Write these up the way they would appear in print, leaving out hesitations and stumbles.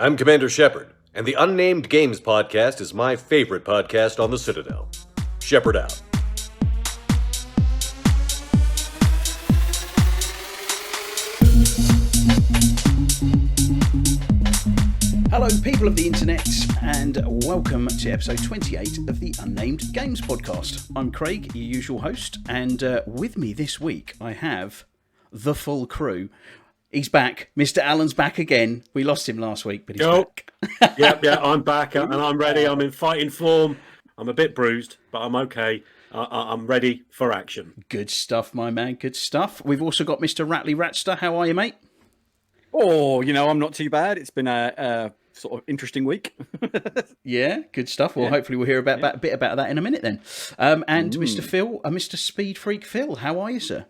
I'm Commander Shepard, and the Unnamed Games podcast is my favorite podcast on the Citadel. Shepard out. Hello, people of the internet, and welcome to episode 28 of the Unnamed Games podcast. I'm Craig, your usual host, and with me this week I have the full crew. He's back. Mr. Allen's back again. We lost him last week, but he's back. Yeah, I'm back and I'm ready. I'm in fighting form. I'm a bit bruised, but I'm okay. I'm ready for action. Good stuff, my man. Good stuff. We've also got Mr. Ratley Ratster. How are you, mate? Oh, I'm not too bad. It's been a sort of interesting week. Yeah, good stuff. Well, hopefully we'll hear a bit about that in a minute then. And Mr. Phil, Mr. Speed Freak Phil, how are you, sir?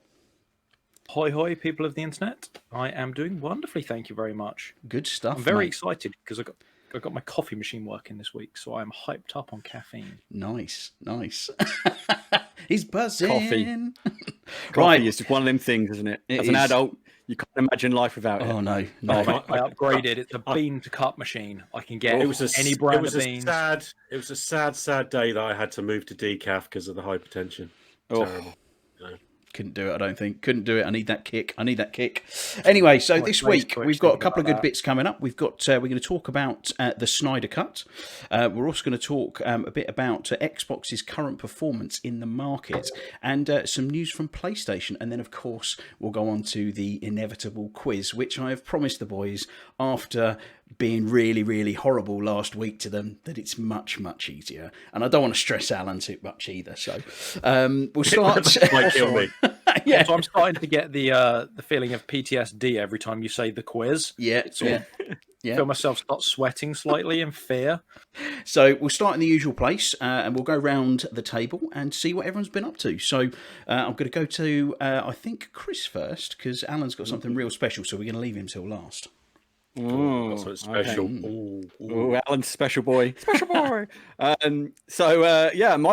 Hoi hoi, people of the internet. I am doing wonderfully, thank you very much. Good stuff. I'm very mate. excited because I got my coffee machine working this week, so I'm hyped up on caffeine. Nice. He's buzzing. Coffee is just one of them things, isn't it? As an adult, you can't imagine life without it. Oh, no. I upgraded. It's a bean to cup machine. I can get any brand of beans. It was a sad day that I had to move to decaf because of the hypertension. Terrible. Couldn't do it, I don't think. Couldn't do it. I need that kick. Anyway, so this week we've got a couple of good bits coming up. We're going to talk about the Snyder Cut. We're also going to talk a bit about Xbox's current performance in the market and some news from PlayStation. And then, of course, we'll go on to the inevitable quiz, which I have promised the boys after being really, really horrible last week to them that it's much, much easier. And I don't want to stress Alan too much either. So we'll start. Might kill me. Yeah. So I'm starting to get the feeling of PTSD every time you say the quiz. Yeah. I feel myself start sweating slightly in fear. So we'll start in the usual place and we'll go round the table and see what everyone's been up to. So I'm going to go to, I think, Chris first because Alan's got something real special. So we're going to leave him till last. Ooh, that's what's special. Okay. Ooh, Alan's special boy. My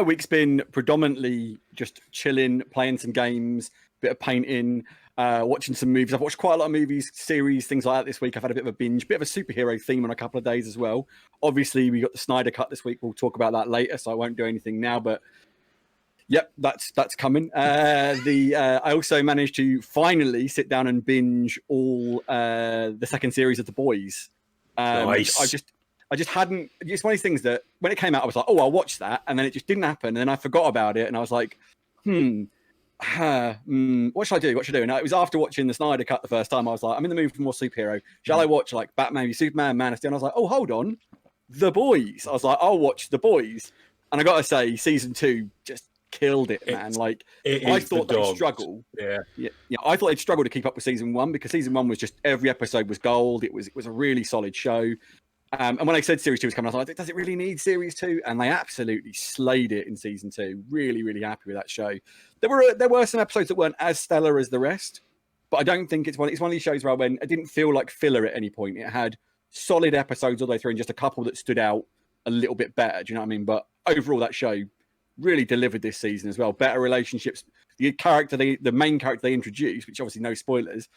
week's been predominantly just chilling, playing some games, bit of painting, watching some movies. I've watched quite a lot of movies, series, things like that this week. I've had a bit of a binge, bit of a superhero theme on a couple of days as well. Obviously, we got the Snyder Cut this week. We'll talk about that later, so I won't do anything now, but yep, that's coming. I also managed to finally sit down and binge all the second series of The Boys. Nice. I just hadn't. It's one of these things that when it came out, I was like, "Oh, I'll watch that," and then it just didn't happen. And then I forgot about it, and I was like, what should I do? What should I do? And it was after watching the Snyder Cut the first time. I was like, I'm in the mood for more superhero. Shall I watch like Batman, Superman, Man of Steel? And I was like, oh, hold on, The Boys. I was like, I'll watch The Boys. And I got to say, season 2 just killed it, man. I thought they'd struggle. Yeah. I thought they'd struggle to keep up with season 1 because season 1 was just every episode was gold. It was a really solid show. And when I said series 2 was coming, I was like, does it really need series 2? And they absolutely slayed it in season 2. Really, really happy with that show. There were some episodes that weren't as stellar as the rest, but I don't think it's one of these shows where I didn't feel like filler at any point. It had solid episodes all the way through and just a couple that stood out a little bit better. Do you know what I mean? But overall, that show really delivered this season as well. Better relationships. The main character they introduced, which obviously no spoilers,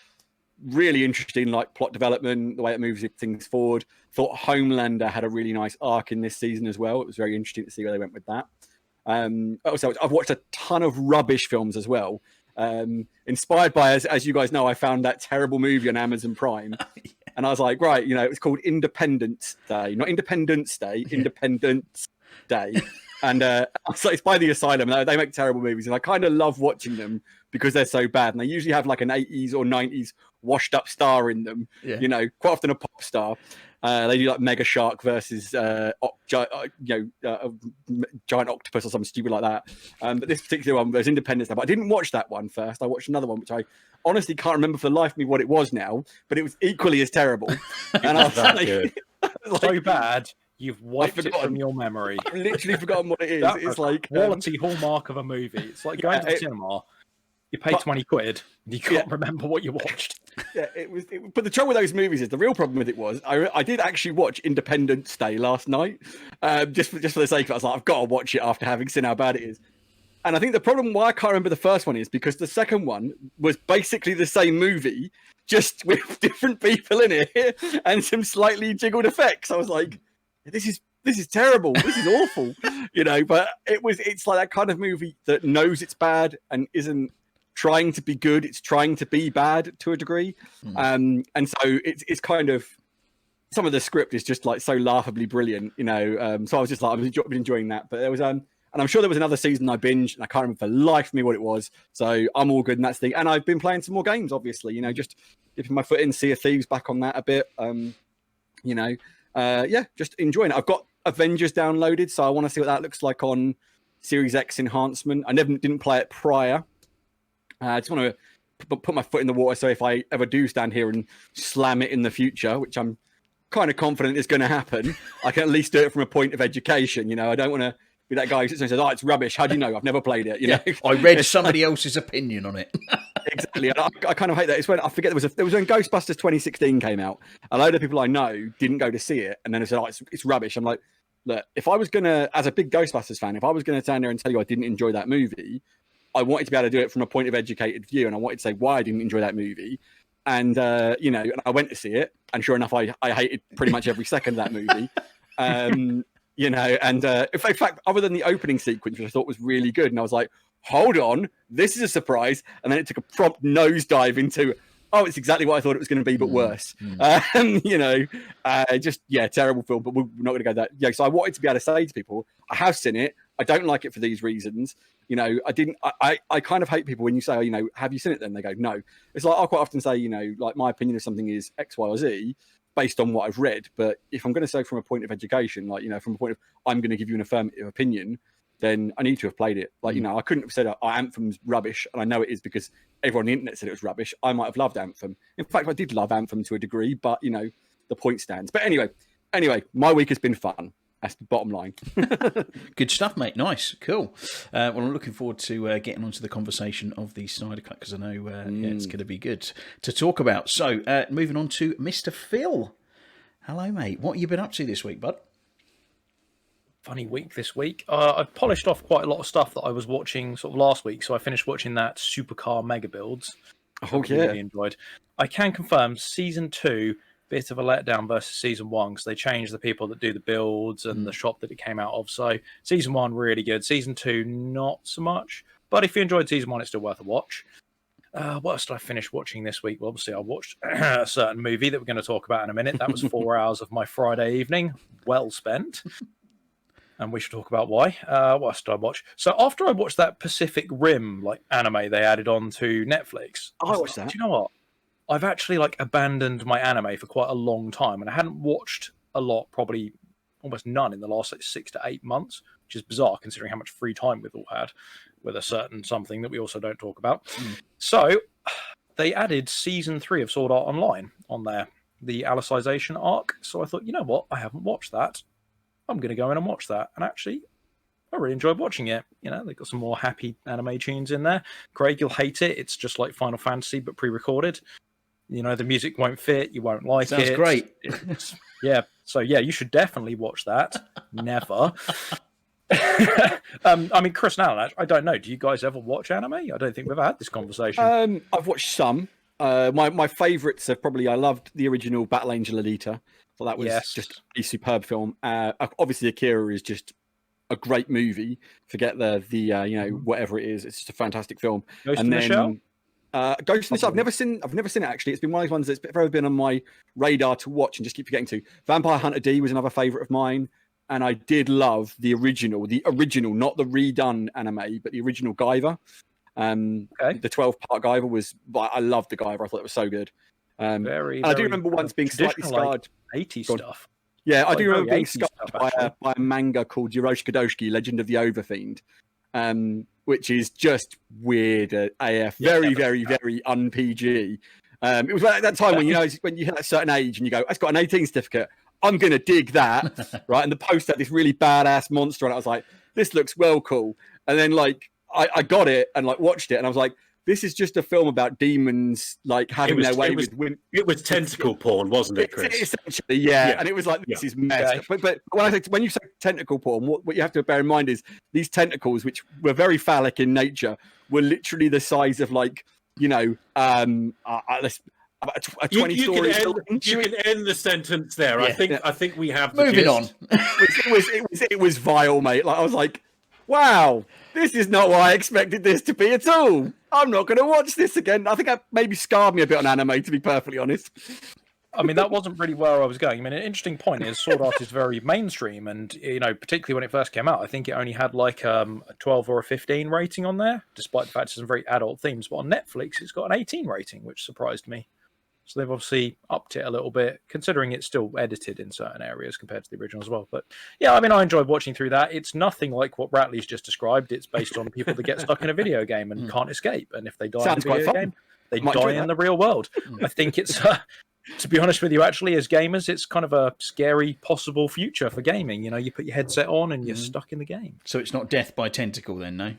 really interesting, like plot development, the way it moves things forward. Thought Homelander had a really nice arc in this season as well. It was very interesting to see where they went with that. Also, I've watched a ton of rubbish films as well. Inspired by, as you guys know, I found that terrible movie on Amazon Prime. And I was like, right, it was called Independence Day. Not Independence Day, Independence Day. And so it's by The Asylum. They make terrible movies, and I kind of love watching them because they're so bad. And they usually have like an 80s or 90s washed up star in them, quite often a pop star. They do like Mega Shark versus giant octopus or something stupid like that. But this particular one was Independence Day. But I didn't watch that one first. I watched another one, which I honestly can't remember for the life of me what it was now, but it was equally as terrible. And I was like, so bad. You've wiped it from your memory. I've literally forgotten what it is. It's like quality hallmark of a movie. It's like going to the cinema. You pay 20 quid and you can't remember what you watched. Yeah, but the trouble with those movies is the real problem with it was I did actually watch Independence Day last night, just for the sake of it. I was like, I've got to watch it after having seen how bad it is. And I think the problem why I can't remember the first one is because the second one was basically the same movie, just with different people in it and some slightly jiggled effects. I was like, this is terrible. This is awful, But it's like that kind of movie that knows it's bad and isn't trying to be good. It's trying to be bad to a degree, and so it's kind of some of the script is just like so laughably brilliant, So I was just like, I've been enjoying that. But there was and I'm sure there was another season I binged, and I can't remember for the life of me what it was. So I'm all good in that thing. And I've been playing some more games, obviously, just dipping my foot in, Sea of Thieves back on that a bit. Just enjoying it. I've got Avengers downloaded, so I want to see what that looks like on Series X enhancement. I didn't play it prior. I just want to put my foot in the water, so if I ever do stand here and slam it in the future, which I'm kind of confident is going to happen, I can at least do it from a point of education. I don't want to be that guy who sits there and says, "Oh, it's rubbish. How do you know? I've never played it." You know, I read somebody else's opinion on it. Exactly. And I kind of hate that. It's when I forget there was when Ghostbusters 2016 came out. A load of people I know didn't go to see it, and then they said, "Oh, it's rubbish." I'm like, look, if I was gonna, as a big Ghostbusters fan, if I was gonna stand there and tell you I didn't enjoy that movie, I wanted to be able to do it from a point of educated view, and I wanted to say why I didn't enjoy that movie. And and I went to see it, and sure enough, I hated pretty much every second of that movie. And in fact, other than the opening sequence, which I thought was really good, and I was like, hold on, this is a surprise. And then it took a prompt nosedive into, oh, it's exactly what I thought it was going to be, but worse. Terrible film, but we're not going to go that. Yeah, so I wanted to be able to say to people, I have seen it. I don't like it for these reasons. I kind of hate people when you say, have you seen it then? They go, no. It's like, I quite often say, like my opinion of something is X, Y, or Z based on what I've read. But if I'm going to say from a point of education, like, from a point of, I'm going to give you an affirmative opinion, then I need to have played it. Like, I couldn't have said, Anthem's rubbish. And I know it is because everyone on the internet said it was rubbish. I might have loved Anthem. In fact, I did love Anthem to a degree, but, the point stands. But anyway, my week has been fun. That's the bottom line. Good stuff, mate. Nice. Cool. Well, I'm looking forward to getting onto the conversation of the Snyder Cut because I know it's going to be good to talk about. So, moving on to Mr. Phil. Hello, mate. What have you been up to this week, bud? Funny week this week. I polished off quite a lot of stuff that I was watching sort of last week. So I finished watching that Supercar Mega Builds. Oh, yeah. Really enjoyed. I can confirm season 2, bit of a letdown versus season 1 because they changed the people that do the builds and the shop that it came out of. So season 1 really good. Season 2 not so much. But if you enjoyed season 1, it's still worth a watch. What else did I finish watching this week? Well, obviously I watched a certain movie that we're going to talk about in a minute. That was 4 hours of my Friday evening. Well spent. And we should talk about why. What else did I watch? So after I watched that Pacific Rim anime they added on to Netflix, I watched that. Do you know what? I've actually abandoned my anime for quite a long time, and I hadn't watched a lot, probably almost none in the last 6 to 8 months, which is bizarre considering how much free time we've all had with a certain something that we also don't talk about. So they added season 3 of Sword Art Online on there, the Alicization arc. So I thought, you know what? I haven't watched that. I'm going to go in and watch that. And actually, I really enjoyed watching it. They've got some more happy anime tunes in there. Craig, you'll hate it. It's just like Final Fantasy, but pre-recorded. The music won't fit. You won't like it. Sounds great. Yeah. So, yeah, you should definitely watch that. Never. I mean, Chris and Alan, I don't know. Do you guys ever watch anime? I don't think we've ever had this conversation. I've watched some. My favourites are probably, I loved the original Battle Angel Alita. So that was just a superb film. Obviously, Akira is just a great movie. Forget the whatever it is. It's just a fantastic film. Ghost in the Shell? Ghost in the Shell. I've never seen it actually. It's been one of those ones that's ever been on my radar to watch and just keep forgetting to. Vampire Hunter D was another favourite of mine, and I did love the original, not the redone anime, but the original Guyver. The 12-part Guyver was. I loved the Guyver. I thought it was so good. I do remember once being slightly scarred. 80s stuff. Yeah, I do remember being scarred by a manga called Yoroshika Doshiki, Legend of the Overfiend, which is just weird AF. Very, very, very un-PG. It was at that time when you hit a certain age and you go, it's got an 18 certificate. I'm going to dig that, right? And the poster had this really badass monster, and I was like, this looks well cool. And then I got it and watched it, and I was like, this is just a film about demons like having their way with women. It was tentacle porn, wasn't it, Chris? Essentially, yeah. And it was like, this is messed. Okay. But when you say tentacle porn, what you have to bear in mind is these tentacles, which were very phallic in nature, were literally the size of like, a 20-story building. You can end the sentence there. Yeah. I think we have the Moving gist. on. It was vile, mate. Like I was like, wow, this is not what I expected this to be at all. I'm not going to watch this again. I think that maybe scarred me a bit on anime, to be perfectly honest. I mean, that wasn't really where I was going. I mean, an interesting point is Sword Art is very mainstream, and particularly when it first came out, I think it only had like a 12 or a 15 rating on there, despite the fact it's some very adult themes. But on Netflix, it's got an 18 rating, which surprised me. So they've obviously upped it a little bit, considering it's still edited in certain areas compared to the original as well. But yeah, I mean, I enjoyed watching through that. It's nothing like what Ratley's just described. It's based on people that get stuck in a video game and can't escape, and if they die Sounds in a video quite fun. game, they die in the real world. I think it's. To be honest with you, actually, as gamers, it's kind of a scary possible future for gaming. You put your headset on and you're stuck in the game. So it's not death by tentacle then, no?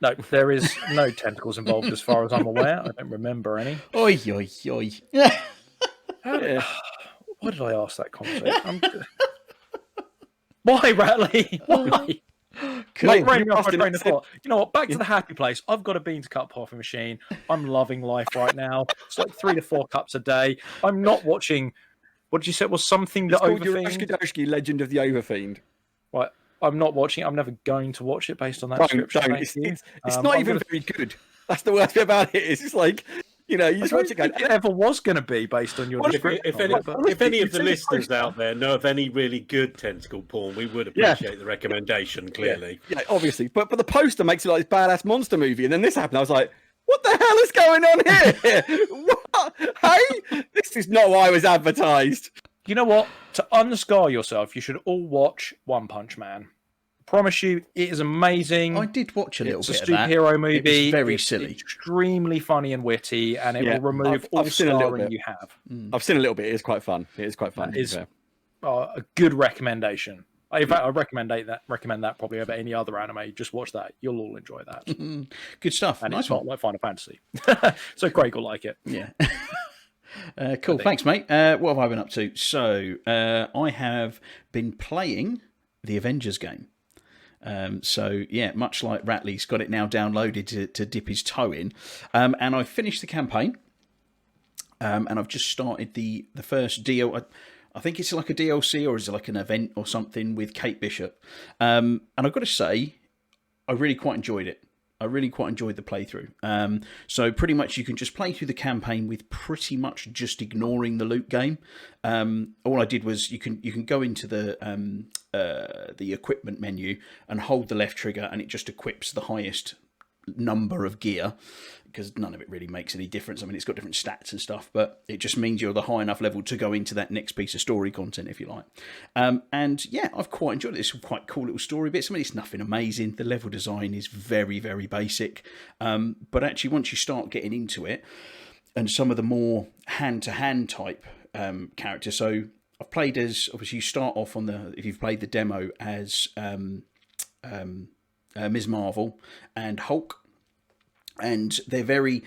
No, there is no tentacles involved as far as I'm aware. I don't remember any. Oi, oi, oi. Why did I ask that conversation? Why, Ratley? Why? Cool. Mate, bring me off my train of thought. You know what? Back to the happy place. I've got a bean to cut coffee machine. I'm loving life right now. It's like 3 to 4 cups a day. I'm not watching. What did you say? It was something that It's called Legend of the Overfiend. Right. I'm not watching it. I'm never going to watch it based on that Don't. description. It's not even very good. That's the worst bit about it. It's just like, you just watch it going. It ever was going to be based on your description. If any of the listeners out there know of any really good tentacle porn, we would appreciate the recommendation, clearly. Yeah, obviously. But the poster makes it like this badass monster movie. And then this happened. I was like, what the hell is going on here? What? Hey, this is not what I was advertised. You know what? To unscar yourself, you should all watch One Punch Man. Promise you, it is amazing. I did watch a little bit of that. It's a superhero movie. It was very silly. Extremely funny and witty, and it will remove all scarring you have. I've seen a little bit. It is quite fun. It is quite fun. It is a good recommendation. In fact, I recommend that probably over any other anime. Just watch that. You'll all enjoy that. Good stuff. And nice it's one. not like Final Fantasy. So Craig will like it. Yeah. Cool. Thanks, mate. What have I been up to? So I have been playing the Avengers game. So yeah, much like Ratley's got it now downloaded to dip his toe in, and I finished the campaign, and I've just started the first deal. I think it's like a DLC or is it like an event or something with Kate Bishop, and I've got to say, I really quite enjoyed it. I really quite enjoyed the playthrough. So pretty much you can just play through the campaign with pretty much just ignoring the loot game. All I did was you can go into the equipment menu and hold the left trigger and it just equips the highest number of gear, because none of it really makes any difference. I mean, it's got different stats and stuff, but it just means you're the high enough level to go into that next piece of story content, if you like. And yeah, I've quite enjoyed it. It's some quite cool little story bits. I mean, it's nothing amazing. The level design is very, very basic. But actually, once you start getting into it, and some of the more hand-to-hand type characters, so I've played as, obviously you start off on if you've played the demo, as Ms. Marvel and Hulk. And they're very,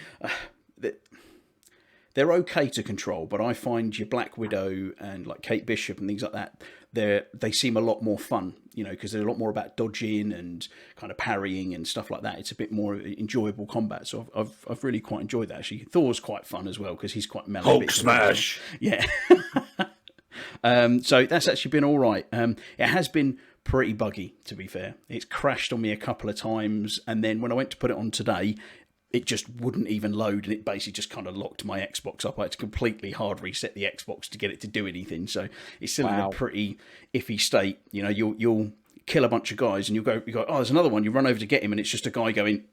they're okay to control, but I find your Black Widow and like Kate Bishop and things like that, they seem a lot more fun, because they're a lot more about dodging and kind of parrying and stuff like that. It's a bit more enjoyable combat, so I've really quite enjoyed that. Actually, Thor's quite fun as well because he's quite mellow. Hulk smash, yeah. So that's actually been all right. It has been pretty buggy, to be fair. It's crashed on me a couple of times, and then when I went to put it on today, it just wouldn't even load, and it basically just kind of locked my Xbox up. I had to completely hard reset the Xbox to get it to do anything. So it's still in a pretty iffy state. You'll kill a bunch of guys, and you go, oh, there's another one. You run over to get him, and it's just a guy going,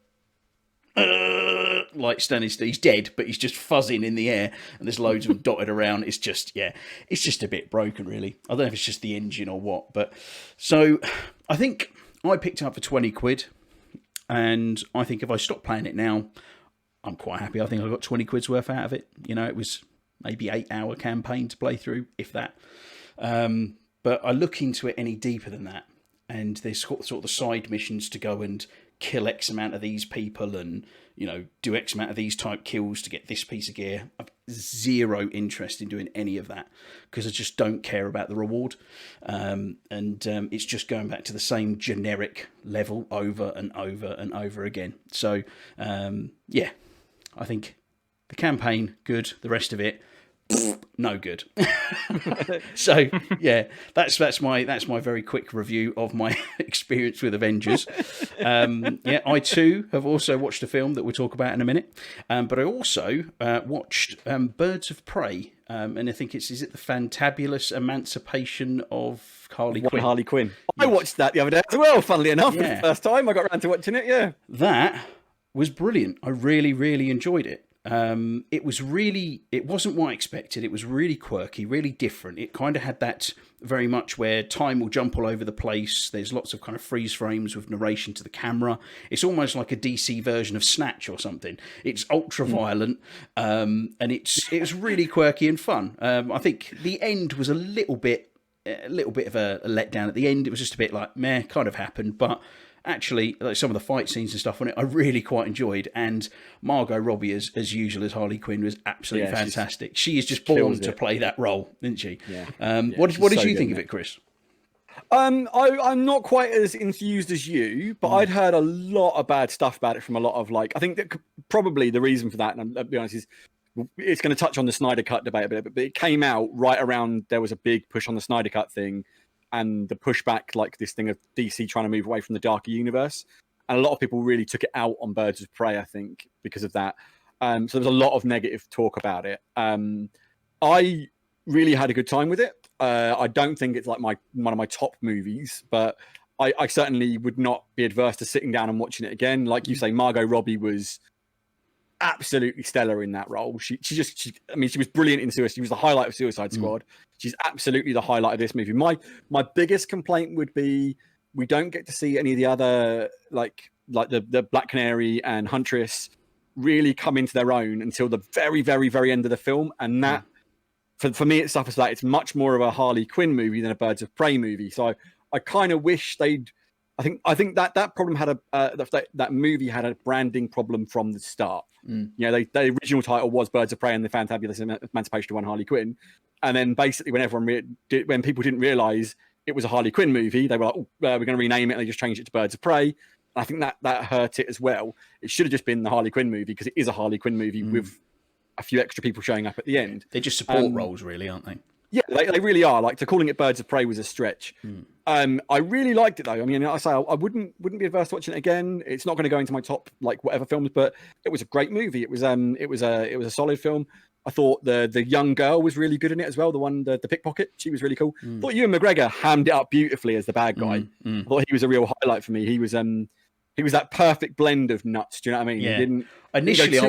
like standing still. He's dead, but he's just fuzzing in the air, and there's loads of them dotted around. It's just a bit broken, really. I don't know if it's just the engine or what, but so I think I picked it up for 20 quid. And I think if I stop playing it now, I'm quite happy. I think I got 20 quid's worth out of it. It was maybe 8-hour campaign to play through, if that. But I look into it any deeper than that. And there's sort of the side missions to go and kill X amount of these people and, you know, do X amount of these type kills to get this piece of gear. I've zero interest in doing any of that because I just don't care about the reward. It's just going back to the same generic level over and over and over again. So, yeah, I think the campaign, good. The rest of it, no good. So yeah, that's my very quick review of my experience with Avengers. Yeah, I too have also watched a film that we'll talk about in a minute, but I also watched Birds of Prey, and I think is it the Fantabulous Emancipation of Harley Quinn? Harley Quinn. Yes. I watched that the other day as well. Funnily enough, for Yeah. the first time I got around to watching it. Yeah, That was brilliant. I really, really enjoyed it. It wasn't what I expected. It was really quirky, really different. It kind of had that very much where time will jump all over the place. There's lots of kind of freeze frames with narration to the camera. It's almost like a DC version of Snatch or something. It's ultra violent, and it was really quirky and fun. I think the end was a little bit of a letdown at the end. It was just a bit like, meh, kind of happened, but actually, like some of the fight scenes and stuff on it, I really quite enjoyed. And Margot Robbie, as usual, as Harley Quinn, was absolutely fantastic. She is just born to play that role, isn't she? Yeah. What did you think of it, Chris? I'm not quite as enthused as you, but I'd heard a lot of bad stuff about it from a lot of I think that probably the reason for that, and I'll be honest, is it's going to touch on the Snyder Cut debate a bit, but it came out right around there was a big push on the Snyder Cut thing. And the pushback, this thing of DC trying to move away from the darker universe. And a lot of people really took it out on Birds of Prey, I think, because of that. So there was a lot of negative talk about it. I really had a good time with it. I don't think it's one of my top movies, but I certainly would not be adverse to sitting down and watching it again. Like you say, Margot Robbie was absolutely stellar in that role. She was brilliant in Suicide. She was the highlight of Suicide Squad. She's absolutely the highlight of this movie. My biggest complaint would be we don't get to see any of the other like the Black Canary and Huntress really come into their own until the very, very, very end of the film. And that for me, it suffers that it's much more of a Harley Quinn movie than a Birds of Prey movie. So I kind of wish they'd. I think that problem had that movie had a branding problem from the start. You know, the original title was Birds of Prey and the Fantabulous Emancipation of One Harley Quinn, and then basically when people didn't realize it was a Harley Quinn movie, they were like, "Oh, we're going to rename it," and they just changed it to Birds of Prey. And I think that hurt it as well. It should have just been the Harley Quinn movie because it is a Harley Quinn movie with a few extra people showing up at the end. They're just support roles, really, aren't they? Yeah, they really are. Calling it Birds of Prey was a stretch. I really liked it though. I mean, I wouldn't be adverse to watching it again. It's not going to go into my top whatever films, but it was a great movie. It was a solid film. I thought the young girl was really good in it as well. The one, the pickpocket, she was really cool. I thought Ewan McGregor hammed it up beautifully as the bad guy. I thought he was a real highlight for me. He was that perfect blend of nuts. Do you know what I mean? Yeah. Initially, I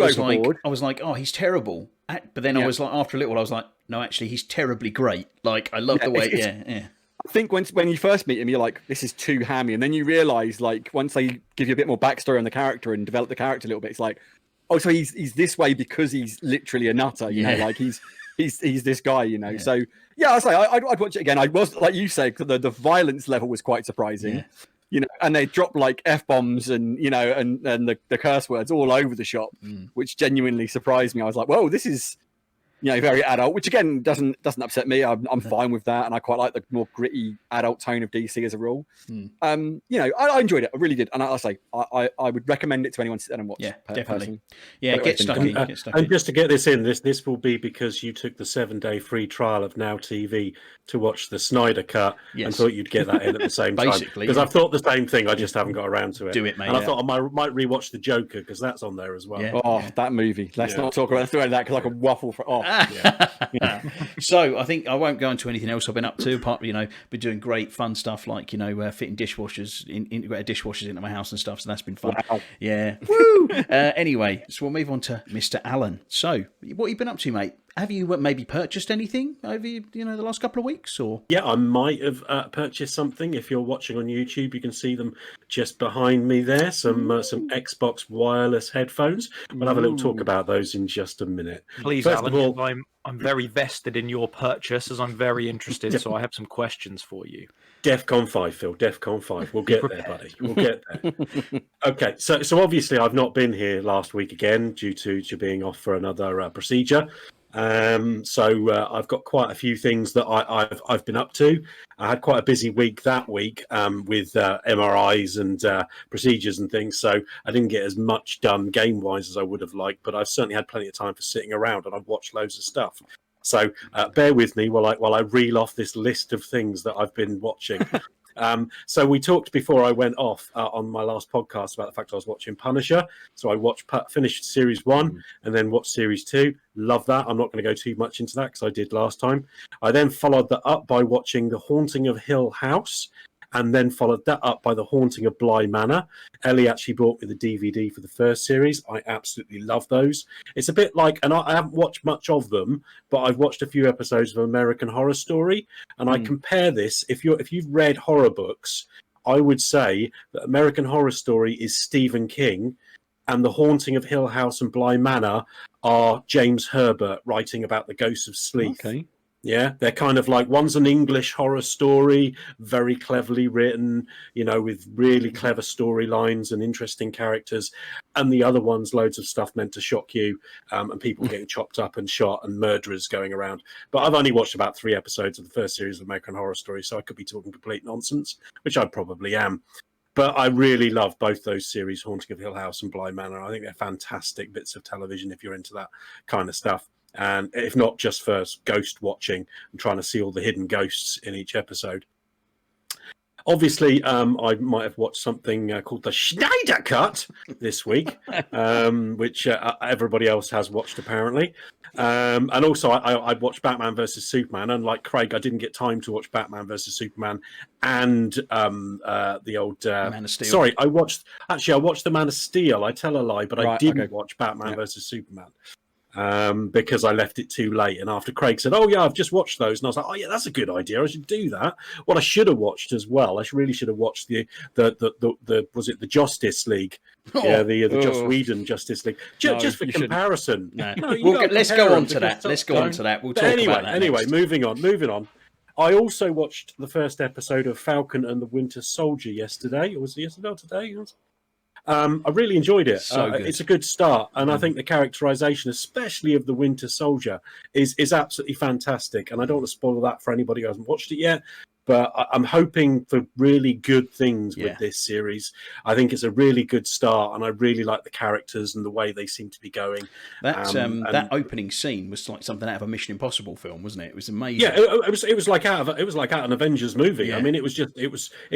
was like, oh, he's terrible. But then I was like, after a little while, I was like, no, actually, he's terribly great. I love the way. Yeah. I think when you first meet him, you're like, this is too hammy, and then you realise once they give you a bit more backstory on the character and develop the character a little bit, it's like, oh, so he's this way because he's literally a nutter, you know, he's this guy, you know. Yeah. So yeah, I'd watch it again. I was like you said, the violence level was quite surprising. Yeah. You know, and they drop F-bombs and, you know, and the curse words all over the shop, which genuinely surprised me. I was like, whoa, this is, you know, very adult, which again doesn't upset me. I'm fine with that, and I quite like the more gritty adult tone of DC as a rule. You know, I enjoyed it. I really did, and I would recommend it to anyone to sit down and watch. Yeah, definitely. Yeah, get stuck in. And just to get this in, this will be because you took the 7-day free trial of Now TV to watch the Snyder Cut and thought you'd get that in at the same time. Basically, because I've thought the same thing. I just haven't got around to it. Do it, mate. And I thought I might rewatch the Joker because that's on there as well. Yeah. That movie. Let's not talk about that because I could waffle for. So I think I won't go into anything else I've been up to. Apart, you know, been doing great fun stuff like, you know, fitting dishwashers, integrated dishwashers into my house and stuff. So that's been fun. Wow. Yeah. Woo! Anyway, so we'll move on to Mr. Allen. So what have you been up to, mate? have you maybe purchased anything over the last couple of weeks, or? Yeah, I might have purchased something. If you're watching on YouTube, you can see them just behind me there. Some Xbox wireless headphones. We'll have a little talk about those in just a minute. Please, First Alan, of all, I'm very vested in your purchase, as I'm very interested. So I have some questions for you. DEFCON 5, Phil. DEFCON 5. We'll get there, buddy. We'll get there. Okay, so obviously I've not been here last week again due to being off for another procedure. So I've got quite a few things that I've been up to. I had quite a busy week that week with MRIs and procedures and things. So I didn't get as much done game-wise as I would have liked, but I've certainly had plenty of time for sitting around, and I've watched loads of stuff. So bear with me while I reel off this list of things that I've been watching. So we talked before I went off on my last podcast about the fact I was watching Punisher. So I finished series 1 and then watched series 2. Love that. I'm not going to go too much into that because I did last time. I then followed that up by watching The Haunting of Hill House, and then followed that up by The Haunting of Bly Manor. Ellie actually brought me the DVD for the first series. I absolutely love those. It's a bit like, and I haven't watched much of them, but I've watched a few episodes of American Horror Story, and I compare this. If you've read horror books, I would say that American Horror Story is Stephen King, and The Haunting of Hill House and Bly Manor are James Herbert writing about the ghosts of Sleeth. Okay. Yeah, they're kind of like, one's an English horror story, very cleverly written, with really clever storylines and interesting characters. And the other one's loads of stuff meant to shock you, and people getting chopped up and shot and murderers going around. But I've only watched about 3 episodes of the first series of American Horror Story, so I could be talking complete nonsense, which I probably am. But I really love both those series, Haunting of Hill House and Bly Manor. I think they're fantastic bits of television if you're into that kind of stuff. And if not just for ghost watching and trying to see all the hidden ghosts in each episode. Obviously, I might have watched something called the Snyder Cut this week, which everybody else has watched apparently. And also, I watched Batman versus Superman. Unlike Craig, I didn't get time to watch Batman versus Superman and the old Man of Steel. Sorry, I watched the Man of Steel. I tell a lie, but I didn't watch Batman versus Superman. Because I left it too late, and after Craig said, "Oh yeah, I've just watched those," and I was like, "Oh yeah, that's a good idea. I should do that." What I should have watched as well, I really should have watched the was it the Justice League? Yeah, the Joss Whedon Justice League. Just for comparison. Let's go on to that. Let's go on to that. We'll talk about that. Anyway, moving on. I also watched the first episode of Falcon and the Winter Soldier yesterday. Or was it yesterday or today? I really enjoyed it. It's a good start, and I think the characterization, especially of the Winter Soldier, is absolutely fantastic. And I don't want to spoil that for anybody who hasn't watched it yet, but I'm hoping for really good things with this series. I think it's a really good start, and I really like the characters and the way they seem to be going. That opening scene was like something out of a Mission Impossible film, wasn't it? It was amazing. Yeah, it was like out of an Avengers movie. Yeah. I mean, it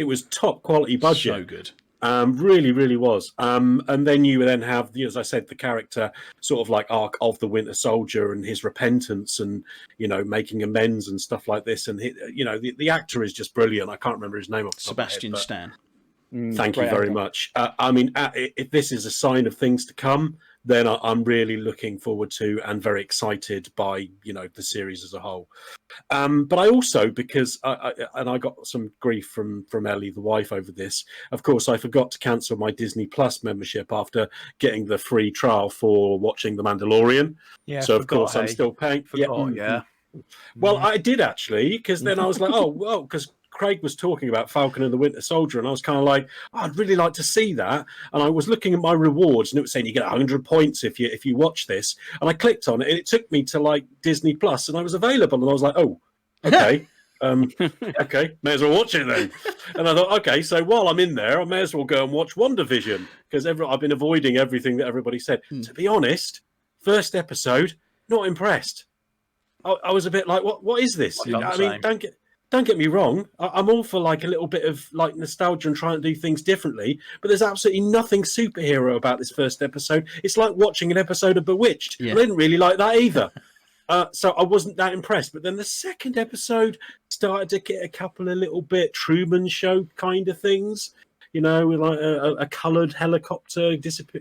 was top quality budget. So good. Really, really was. And then you have, as I said, the character sort of like arc of the Winter Soldier and his repentance and, making amends and stuff like this. And, the actor is just brilliant. I can't remember his name off the top Sebastian of my head, Stan. Thank you very much. I mean, if this is a sign of things to come, then I'm really looking forward to and very excited by, the series as a whole. But I also, because I got some grief from Ellie, the wife, over this. Of course, I forgot to cancel my Disney Plus membership after getting the free trial for watching The Mandalorian. Yeah, so of course I'm still paying. Well, I did actually, because then I was like, oh, well, because Craig was talking about Falcon and the Winter Soldier, and I was kind of like, oh, I'd really like to see that. And I was looking at my rewards, and it was saying you get 100 points if you watch this. And I clicked on it, and it took me to like Disney Plus, and I was available, and I was like, oh, okay. Okay, may as well watch it then. And I thought, okay, so while I'm in there, I may as well go and watch WandaVision, because I've been avoiding everything that everybody said. To be honest, first episode, not impressed. I was a bit like, what is this? I mean, don't get me wrong. I'm all for like a little bit of like nostalgia and trying to do things differently, but there's absolutely nothing superhero about this first episode. It's like watching an episode of Bewitched. Yeah. I didn't really like that either. So I wasn't that impressed. But then the second episode started to get a couple of little bit Truman Show kind of things. with like a coloured helicopter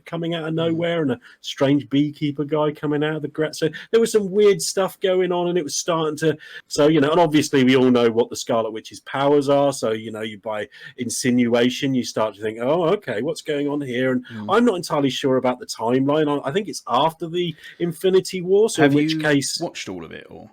coming out of nowhere, and a strange beekeeper guy coming out of the grass. So there was some weird stuff going on, and it was starting to. So and obviously we all know what the Scarlet Witch's powers are. So you by insinuation you start to think, oh, okay, what's going on here? And I'm not entirely sure about the timeline. I think it's after the Infinity War. So Have in which you case, watched all of it, or?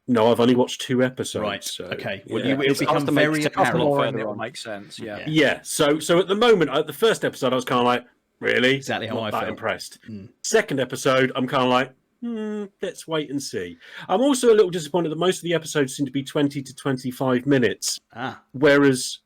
No, I've only watched 2 episodes. Right. So, okay. Yeah. Well, it'll become to make very it after apparent. more More further it will on. make sense. Yeah. Yeah. So at the moment, the first episode, I was kind of like, really? Exactly how Not I that felt. impressed. Mm. Second episode, I'm kind of like, let's wait and see. I'm also a little disappointed that most of the episodes seem to be 20 to 25 minutes, whereas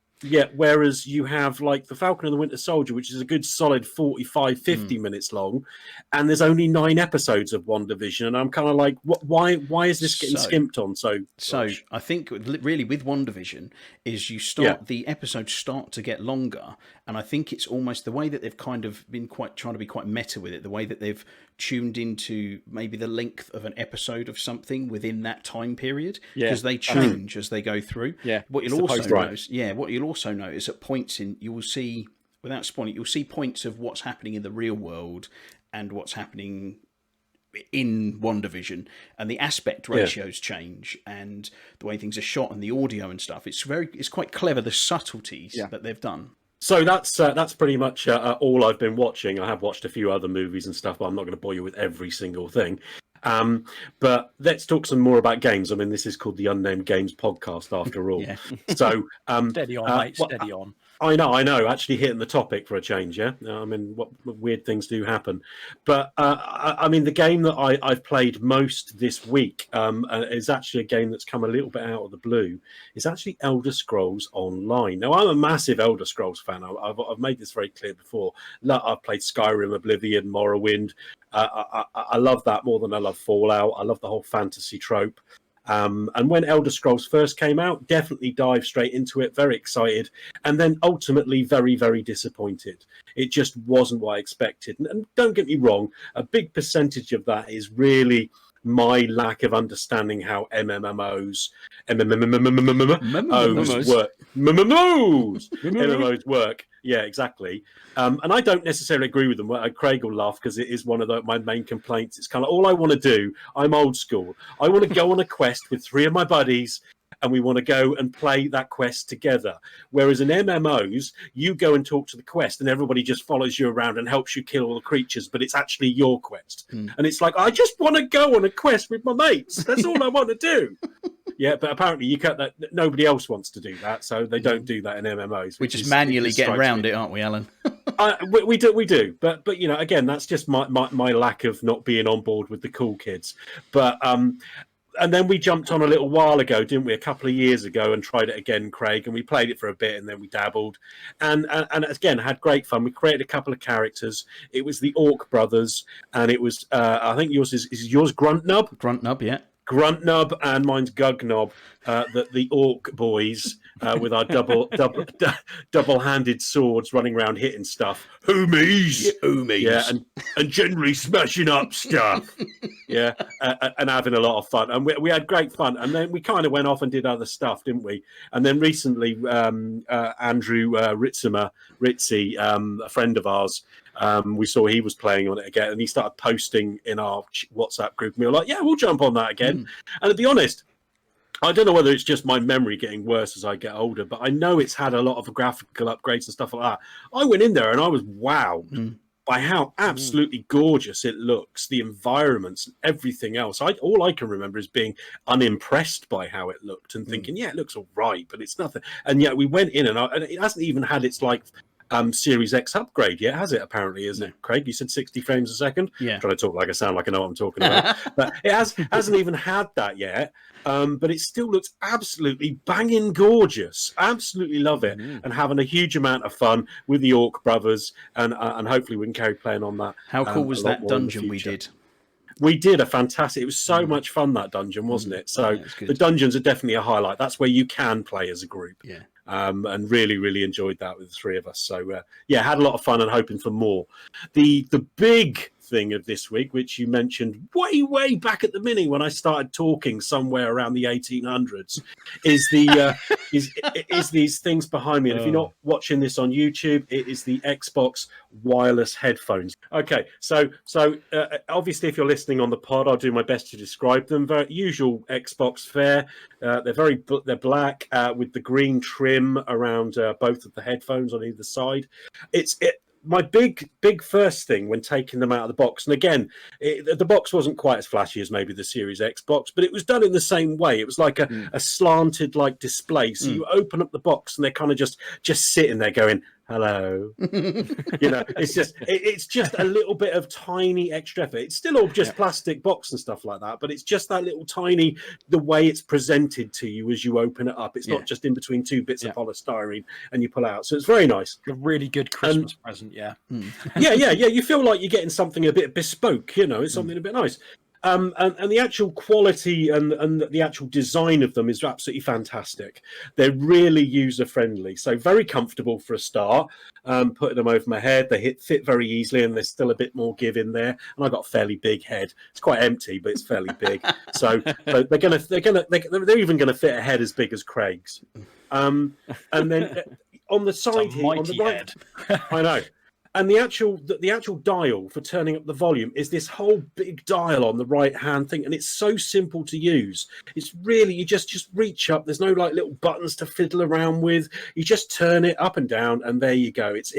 you have like the Falcon and the Winter Soldier, which is a good solid 45, 50 minutes long, and there's only 9 episodes of WandaVision, and I'm kind of like, why is this getting skimped on so much? I think really with WandaVision is the episodes start to get longer, and I think it's almost the way that they've kind of been trying to be quite meta with it, the way that they've tuned into maybe the length of an episode of something within that time period, because they change as they go through. What you'll also notice at points you will see, without spoiling, you'll see points of what's happening in the real world and what's happening in WandaVision, and the aspect ratios change, and the way things are shot, and the audio and stuff. It's quite clever, the subtleties that they've done. So that's pretty much all I've been watching. I have watched a few other movies and stuff, but I'm not going to bore you with every single thing. But let's talk some more about games. I mean, this is called the Unnamed Games Podcast after all. So steady on, mate. Steady on. I know. Actually hitting the topic for a change, yeah? I mean, what weird things do happen. But, I mean, the game that I've played most this week is actually a game that's come a little bit out of the blue. It's actually Elder Scrolls Online. Now, I'm a massive Elder Scrolls fan. I've made this very clear before. I've played Skyrim, Oblivion, Morrowind. I love that more than I love Fallout. I love the whole fantasy trope. And when Elder Scrolls first came out, definitely dived straight into it, very excited, and then ultimately very, very disappointed. It just wasn't what I expected. And don't get me wrong, a big percentage of that is really my lack of understanding how MMOs work. Yeah, exactly. And I don't necessarily agree with them. Craig will laugh because it is one of my main complaints. It's kind of all I want to do. I'm old school. I want to go on a quest with 3 of my buddies, and we want to go and play that quest together. Whereas in MMOs, you go and talk to the quest, and everybody just follows you around and helps you kill all the creatures, but it's actually your quest. And it's like, I just want to go on a quest with my mates. That's all I want to do. Yeah, but apparently you cut that. Nobody else wants to do that, so they don't do that in MMOs. We're just manually getting around it, aren't we, Alan? We do. But again, that's just my lack of not being on board with the cool kids. But and then we jumped on a little while ago, didn't we? A couple of years ago, and tried it again, Craig. And we played it for a bit, and then we dabbled, and again had great fun. We created a couple of characters. It was the Orc brothers, and it was I think yours is yours Gruntnub. Gruntnub, yeah. Gruntnub and mine's Gugnob, the Orc boys with our double-handed swords running around hitting stuff. Hoomies! Yeah, and generally smashing up stuff. Yeah, and having a lot of fun. And we had great fun. And then we kind of went off and did other stuff, didn't we? And then recently, Andrew Ritzy, a friend of ours, we saw he was playing on it again, and he started posting in our WhatsApp group. And we were like, yeah, we'll jump on that again. And to be honest, I don't know whether it's just my memory getting worse as I get older, but I know it's had a lot of graphical upgrades and stuff like that. I went in there and I was wowed by how absolutely gorgeous it looks, the environments, and everything else. All I can remember is being unimpressed by how it looked and thinking, yeah, it looks all right, but it's nothing. And yet we went in and it hasn't even had its Series X upgrade yet, has it? Apparently, isn't it, Craig? You said 60 frames a second. Yeah. I'm trying to talk like I sound like I know what I'm talking about, but it hasn't even had that yet. But it still looks absolutely banging gorgeous. Absolutely love it, and having a huge amount of fun with the Orc brothers, and hopefully we can carry playing on that. How cool was that dungeon we did? We did a fantastic. It was so much fun, that dungeon, wasn't it? So the dungeons are definitely a highlight. That's where you can play as a group. Yeah. And really, really enjoyed that with the 3 of us. So had a lot of fun and hoping for more. The big thing of this week, which you mentioned way back at the beginning when I started talking somewhere around the 1800s, is the is these things behind me. And if you're not watching this on YouTube, it is the Xbox wireless headphones. Okay, so obviously, if you're listening on the pod, I'll do my best to describe them. Very usual Xbox fare. They're black with the green trim around both of the headphones on either side. My big first thing when taking them out of the box, and again, the box wasn't quite as flashy as maybe the Series X box, but it was done in the same way. It was like a slanted like display. So you open up the box and they're kind of just sitting there going, hello. It's just a little bit of tiny extra effort. It's still all just plastic box and stuff like that, but it's just that little tiny, the way it's presented to you as you open it up. It's not just in between two bits of polystyrene and you pull out. So it's very nice. A really good Christmas present, yeah. Yeah. You feel like you're getting something a bit bespoke, it's something a bit nice. And the actual quality and the actual design of them is absolutely fantastic. They're really user friendly, so very comfortable for a start. Putting them over my head, they fit very easily, and there's still a bit more give in there. And I've got a fairly big head. It's quite empty, but it's fairly big. So they're even gonna fit a head as big as Craig's. And then on the side here, on the right, I know. And the actual dial for turning up the volume is this whole big dial on the right hand thing, and it's so simple to use. It's really, you just reach up. There's no like little buttons to fiddle around with. You just turn it up and down, and there you go. It's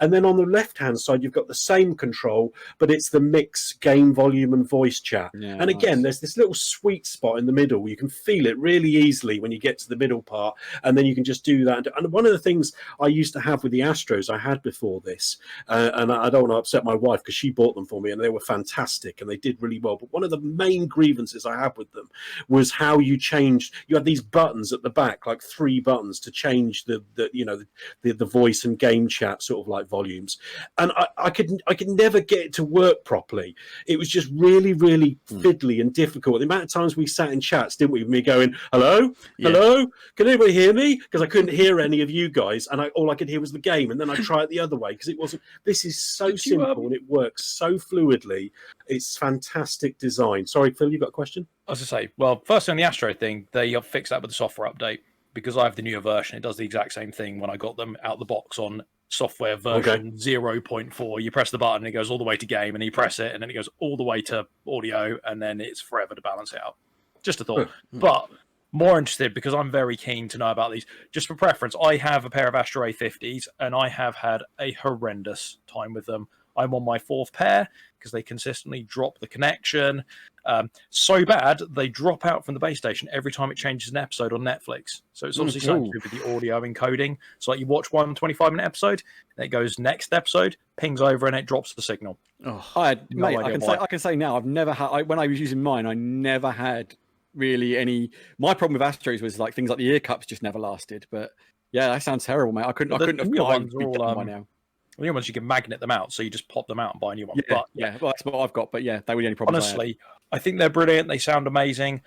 and then on the left hand side you've got the same control, but it's the mix, game volume, and voice chat. Yeah, and again, there's this little sweet spot in the middle. You can feel it really easily when you get to the middle part, and then you can just do that. And one of the things I used to have with the Astros, I had before this. And I don't want to upset my wife because she bought them for me and they were fantastic and they did really well. But one of the main grievances I had with them was how you had these buttons at the back, like 3 buttons to change the voice and game chat sort of like volumes. And I could never get it to work properly. It was just really, really fiddly and difficult. The amount of times we sat in chats, didn't we, with me going, hello, can anybody hear me? Because I couldn't hear any of you guys and all I could hear was the game. And then I try it the other way because it wasn't. This is so simple and it works so fluidly. It's fantastic design. Sorry, Phil, you got a question? I was to say, well, first on the Astro thing, they fixed that with the software update because I have the newer version. It does the exact same thing when I got them out the box on software version 0.4. You press the button, it goes all the way to game, and you press it, and then it goes all the way to audio, and then it's forever to balance it out. Just a thought. But more interested because I'm very keen to know about these. Just for preference, I have a pair of Astro A50s and I have had a horrendous time with them. I'm on my 4th pair because they consistently drop the connection. So bad, they drop out from the base station every time it changes an episode on Netflix. So it's obviously something to do with the audio encoding. So like you watch one 25-minute episode, then it goes next episode, pings over, and it drops the signal. I can say now, I've never had, when I was using mine, I never had really any. My problem with Astros was like things like the ear cups just never lasted. But yeah, that sounds terrible, mate. I couldn't have ones all, by now. The new ones you can magnet them out, so you just pop them out and buy a new one. Well, that's what I've got. But yeah, they were the only problems. Honestly, I think they're brilliant. They sound amazing.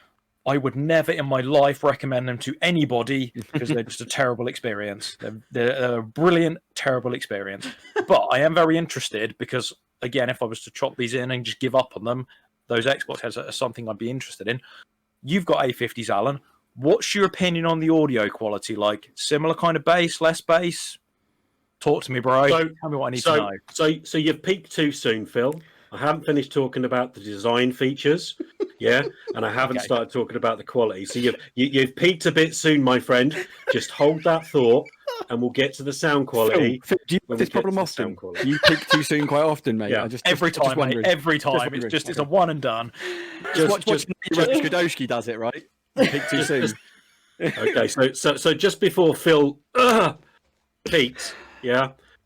I would never in my life recommend them to anybody because they're just a terrible experience. They're a brilliant, terrible experience. But I am very interested because, again, if I was to chop these in and just give up on them, those Xbox heads are something I'd be interested in. You've got A50s, Alan. What's your opinion on the audio quality? Like similar kind of bass, less bass? Talk to me, bro. Tell me what I need to know. So you've peaked too soon, Phil. I haven't finished talking about the design features, and I haven't started talking about the quality. So you've peaked a bit soon, my friend. Just hold that thought, and we'll get to the sound quality. Phil, do you have this problem often? You peak too soon quite often, mate. Yeah. Every time. It's a one and done. Watch Skadowski does it, right? Peak too soon. Okay, so just before Phil peaks,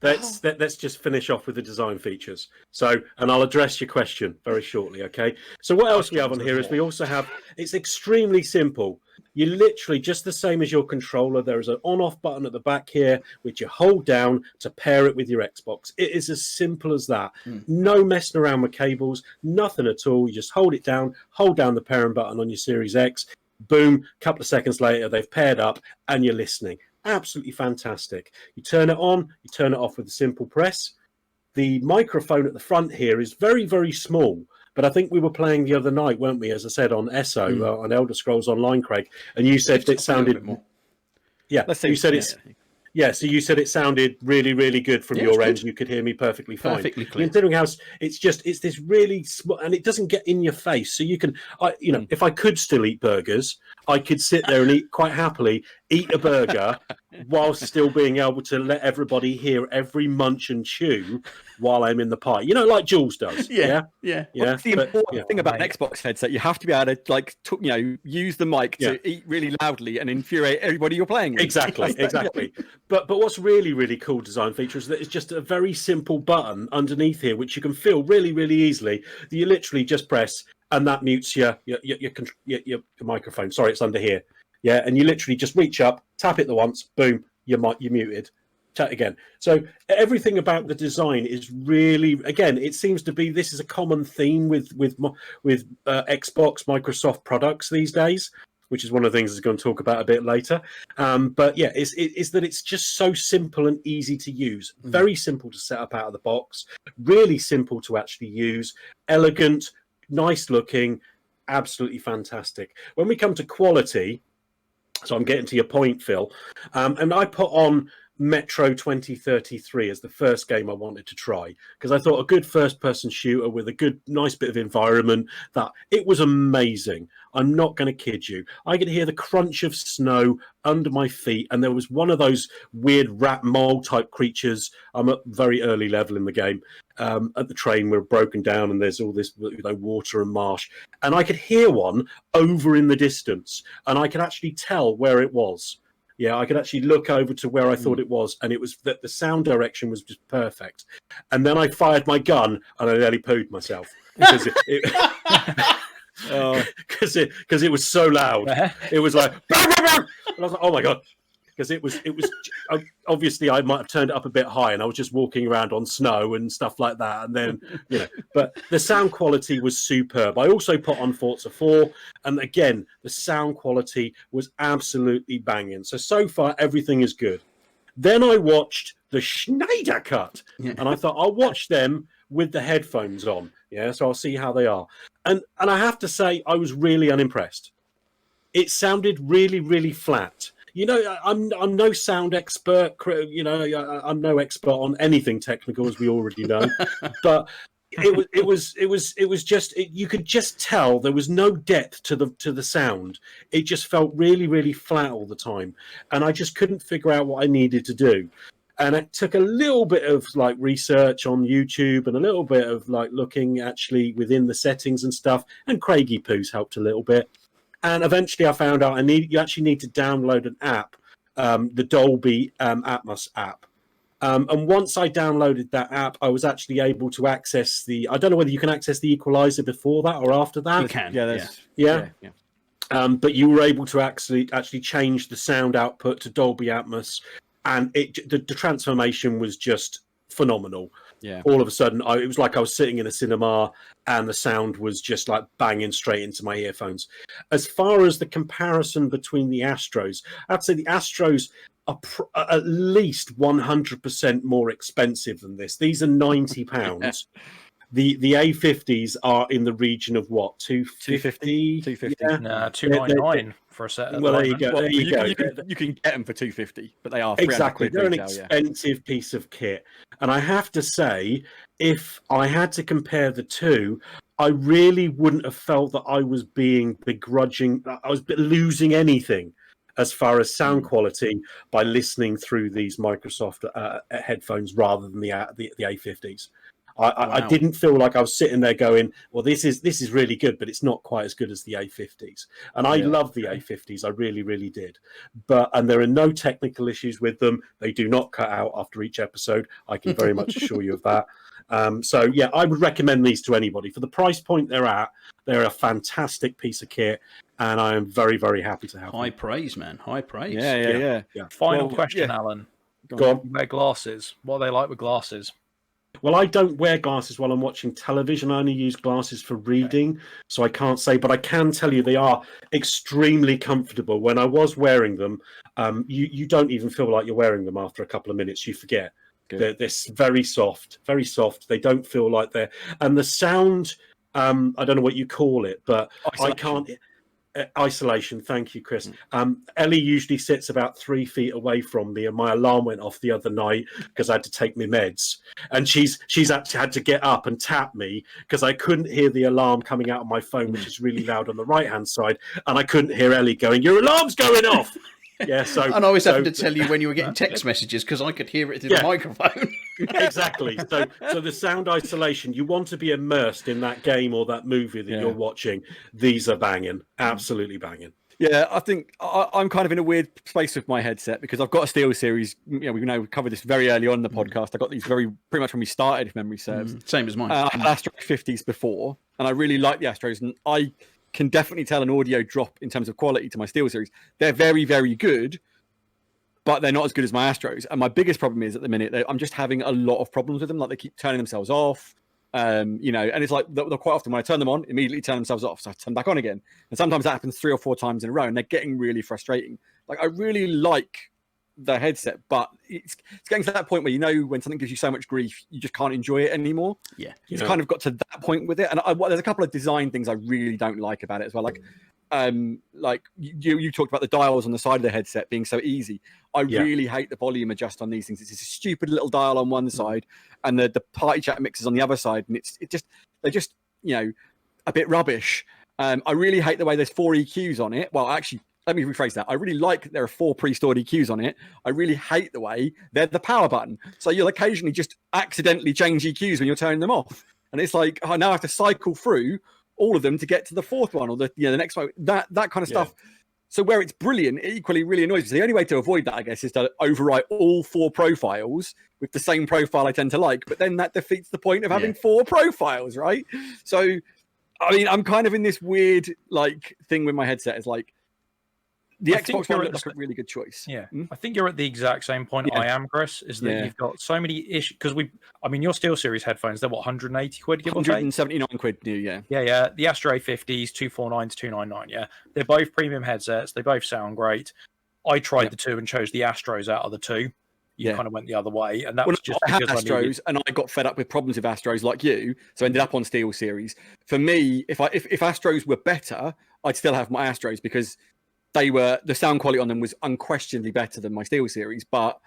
let's just finish off with the design features. And I'll address your question very shortly, okay? So what else we have on here is we also have, it's extremely simple. You literally, just the same as your controller, there is an on-off button at the back here, which you hold down to pair it with your Xbox. It is as simple as that. No messing around with cables, nothing at all. You just hold down the pairing button on your Series X, boom, a couple of seconds later, they've paired up and you're listening. Absolutely fantastic. You turn it on, you turn it off with a simple press. The microphone at the front here is very, very small. But I think we were playing the other night, weren't we? As I said on ESO, on Elder Scrolls Online, Craig, and you said it sounded more. Yeah, Let's see. you said it's. Yeah, so you said it sounded really, really good from your end. You could hear me perfectly fine. Perfectly clear. Considering how it's this really small, and it doesn't get in your face. So you can, if I could still eat burgers, I could sit there and eat quite happily, eat a burger, whilst still being able to let everybody hear every munch and chew while I'm in the pie. Like Jules does. Yeah. What's the important thing about an Xbox headset? You have to be able to use the mic to eat really loudly and infuriate everybody you're playing with. Exactly. But what's really, really cool design feature is that it's just a very simple button underneath here, which you can feel really, really easily. You literally just press, and that mutes your microphone. Sorry, it's under here. Yeah, and you literally just reach up, tap it the once, boom, you're muted. Chat again. So everything about the design is really, again, it seems to be this is a common theme with Xbox, Microsoft products these days, which is one of the things I'm going to talk about a bit later. But yeah, it's that it's just so simple and easy to use. Very simple to set up out of the box. Really simple to actually use. Elegant, nice looking, absolutely fantastic. When we come to quality, so I'm getting to your point, Phil, and I put on Metro 2033 as the first game I wanted to try because I thought a good first-person shooter with a good, nice bit of environment, that it was amazing. I'm not going to kid you. I could hear the crunch of snow under my feet, and there was one of those weird rat mole type creatures. I'm at very early level in the game. At the train, we're broken down, and there's all this water and marsh, and I could hear one over in the distance, and I could actually tell where it was. Yeah, I could actually look over to where I thought it was, and it was that the sound direction was just perfect. And then I fired my gun, and I nearly pooed myself because because it was so loud. It was like, and I was like, oh my god, because it was obviously I might have turned it up a bit high, and I was just walking around on snow and stuff like that, and then but the sound quality was superb. I also put on Forza 4, and again the sound quality was absolutely banging. So far everything is good. Then I watched the Snyder cut, and I thought I'll watch them with the headphones on. Yeah, so I'll see how they are. And I have to say I was really unimpressed. It sounded really, really flat. I'm no sound expert. I'm no expert on anything technical, as we already know. But it was just you could just tell there was no depth to the sound. It just felt really, really flat all the time, and I just couldn't figure out what I needed to do. And it took a little bit of research on YouTube and a little bit of looking actually within the settings and stuff. And Craigie Poos helped a little bit. And eventually I found out you actually need to download an app, the Dolby Atmos app. And once I downloaded that app, I was actually able to access I don't know whether you can access the equalizer before that or after that. You can. Yeah. But you were able to actually change the sound output to Dolby Atmos. And the transformation was just phenomenal. Yeah. All of a sudden, it was like I was sitting in a cinema, and the sound was just banging straight into my earphones. As far as the comparison between the Astros, I'd say the Astros are at least 100% more expensive than this. These are £90. The A50s are in the region of what, 250? 250. Yeah. Nah, 299 for a set. Well, there you go. Well, there you go. You can get them for 250, but they are Exactly. They're an retail, expensive piece of kit. And I have to say, if I had to compare the two, I really wouldn't have felt that I was being begrudging. I was losing anything as far as sound quality by listening through these Microsoft headphones rather than the A50s. I didn't feel like I was sitting there going, well, this is really good, but it's not quite as good as the A50s. And I love the A50s. I really, really did. And there are no technical issues with them. They do not cut out after each episode. I can very much assure you of that. So, yeah, I would recommend these to anybody. For the price point they're at, they're a fantastic piece of kit, and I am very, very happy to have High them. praise, man. High praise. Yeah. Final question, Alan. Go on. You wear glasses. What are they like with glasses? Well, I don't wear glasses while I'm watching television. I only use glasses for reading, so I can't say. But I can tell you they are extremely comfortable. When I was wearing them, you don't even feel like you're wearing them after a couple of minutes. You forget. They're very soft, very soft. They don't feel like they're... And the sound, I don't know what you call it, but I can't... Isolation. Thank you, Chris. Ellie usually sits about 3 feet away from me, and my alarm went off the other night because I had to take my meds, and she's actually had to get up and tap me because I couldn't hear the alarm coming out of my phone, which is really loud on the right hand side, and I couldn't hear Ellie going, "Your alarm's going off." Yeah, so and I always having to tell you when you were getting text messages because I could hear it through the microphone. Exactly. So the sound isolation, you want to be immersed in that game or that movie that you're watching. These are banging, absolutely banging. Yeah, I think I'm kind of in a weird space with my headset because I've got a Steel Series. We covered this very early on in the podcast. I got these pretty much when we started, if memory serves. Same as mine. I had Astro 50s before, and I really like the Astros, and I can definitely tell an audio drop in terms of quality to my Steel Series. They're very, very good, but they're not as good as my Astros. And my biggest problem is at the minute, I'm just having a lot of problems with them. Like they keep turning themselves off, and it's like they're quite often when I turn them on, immediately turn themselves off. So I turn back on again. And sometimes that happens 3 or 4 times in a row, and they're getting really frustrating. Like I really like the headset, but it's getting to that point where when something gives you so much grief, you just can't enjoy it anymore. Yeah, it's kind of got to that point with it, and there's a couple of design things I really don't like about it as well. Like you talked about the dials on the side of the headset being so easy. I really hate the volume adjust on these things. It's a stupid little dial on one side, and the party chat mixers on the other side, and they're just a bit rubbish. I really hate the way there's 4 EQs on it. Well, actually, let me rephrase that. I really like that there are 4 pre-stored EQs on it. I really hate the way they're the power button. So you'll occasionally just accidentally change EQs when you're turning them off. And it's like, I now have to cycle through all of them to get to the 4th one or the next one. That kind of stuff. So where it's brilliant, it equally really annoys me. So the only way to avoid that, I guess, is to overwrite all 4 profiles with the same profile I tend to like. But then that defeats the point of having 4 profiles, right? So, I mean, I'm kind of in this weird thing with my headset. Is like, the Xbox One looks like a really good choice. Yeah, I think you're at the exact same point I am, Chris. Is that you've got so many issues because your Steel Series headphones, they're what, 180 quid, give or take? 179 quid new, yeah. Yeah. The Astro 50s, 249 to 299. Yeah, they're both premium headsets. They both sound great. I tried the 2 and chose the Astros out of the 2. You kind of went the other way, and that was just I had Astros, and I got fed up with problems with Astros like you, so I ended up on Steel Series. For me, if Astros were better, I'd still have my Astros because the sound quality on them was unquestionably better than my Steel Series. But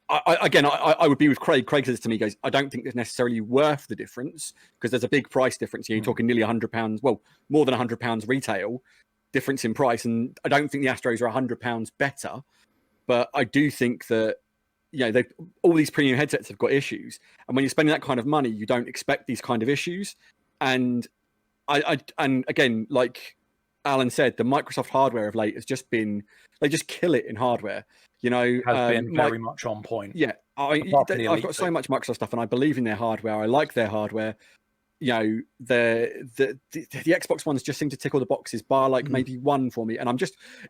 I would be with Craig. Craig says to me, he goes, I don't think it's necessarily worth the difference because there's a big price difference. You're talking nearly £100, well, more than £100 retail difference in price. And I don't think the Astros are £100 better, but I do think that, all these premium headsets have got issues. And when you're spending that kind of money, you don't expect these kind of issues. And and again, like Alan said, the Microsoft hardware of late has just been, they just kill it in hardware. Has been very much on point. Yeah, I've got so much Microsoft stuff, and I believe in their hardware. I like their hardware. The Xbox ones just seem to tick all the boxes, bar maybe one for me. And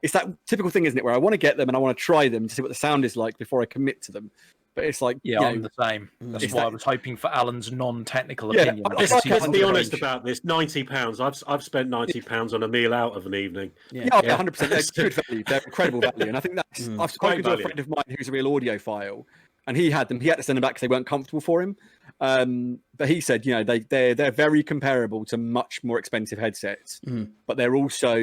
it's that typical thing, isn't it, where I want to get them and I want to try them to see what the sound is like before I commit to them. But it's like, I'm the same. That's why I was hoping for Alan's non-technical opinion. Let's be honest about this. £90. I've spent £90 on a meal out of an evening. 100%. They're good value. They're incredible value. And I think that's I've spoken to a friend of mine who's a real audiophile, and he had them. He had to send them back because they weren't comfortable for him. But he said, they're very comparable to much more expensive headsets, but they're also,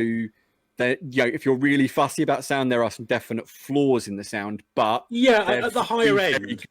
if you're really fussy about sound, there are some definite flaws in the sound. But at the higher end,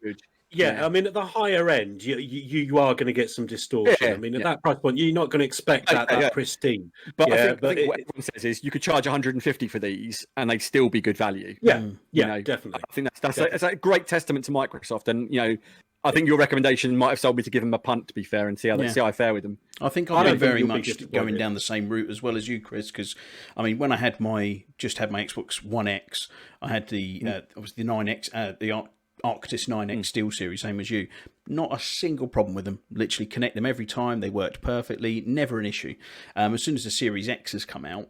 I mean, at the higher end, you are going to get some distortion. I mean, at that price point, you're not going to expect that pristine. But I think what everyone says is you could charge 150 for these, and they'd still be good value. Definitely. I think that's a great testament to Microsoft, and I think your recommendation might have sold me to give them a punt, to be fair, and see how I fare with them. I think I've been very much going down the same route as well as you, Chris, because, I mean, when I had my Xbox One X, I had the obviously the 9X, the Arctis 9X Steel Series, same as you. Not a single problem with them. Literally connect them every time. They worked perfectly. Never an issue. As soon as the Series X has come out,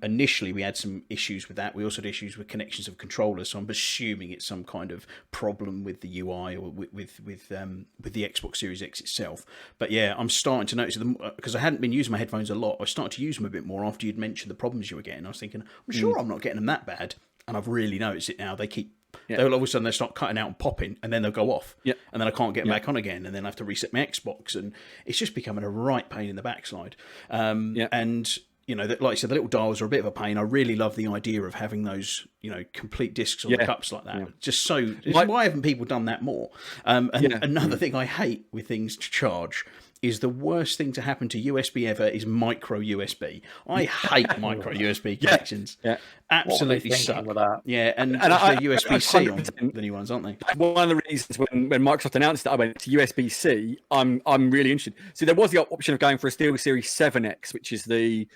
initially we had some issues with that. We also had issues with connections of controllers. So I'm assuming it's some kind of problem with the UI or with the Xbox Series X itself. But yeah, I'm starting to notice them because I hadn't been using my headphones a lot. I started to use them a bit more after you'd mentioned the problems you were getting. I was thinking, I'm sure I'm not getting them that bad, and I've really noticed it now. They keep. They'll all of a sudden they start cutting out and popping, and then they'll go off, and then I can't get them back on again, and then I have to reset my Xbox, and it's just becoming a right pain in the backside. And that, like I said, the little dials are a bit of a pain. I really love the idea of having those, complete discs on the cups like that. Just so, why haven't people done that more? And another thing I hate with things to charge is the worst thing to happen to USB ever is micro USB. I hate micro USB connections. Yeah. Absolutely suck. With that? Yeah, and they're USB-C on the new ones, aren't they? One of the reasons when Microsoft announced that I went to USB-C, I'm really interested. So there was the option of going for a SteelSeries 7X, which is the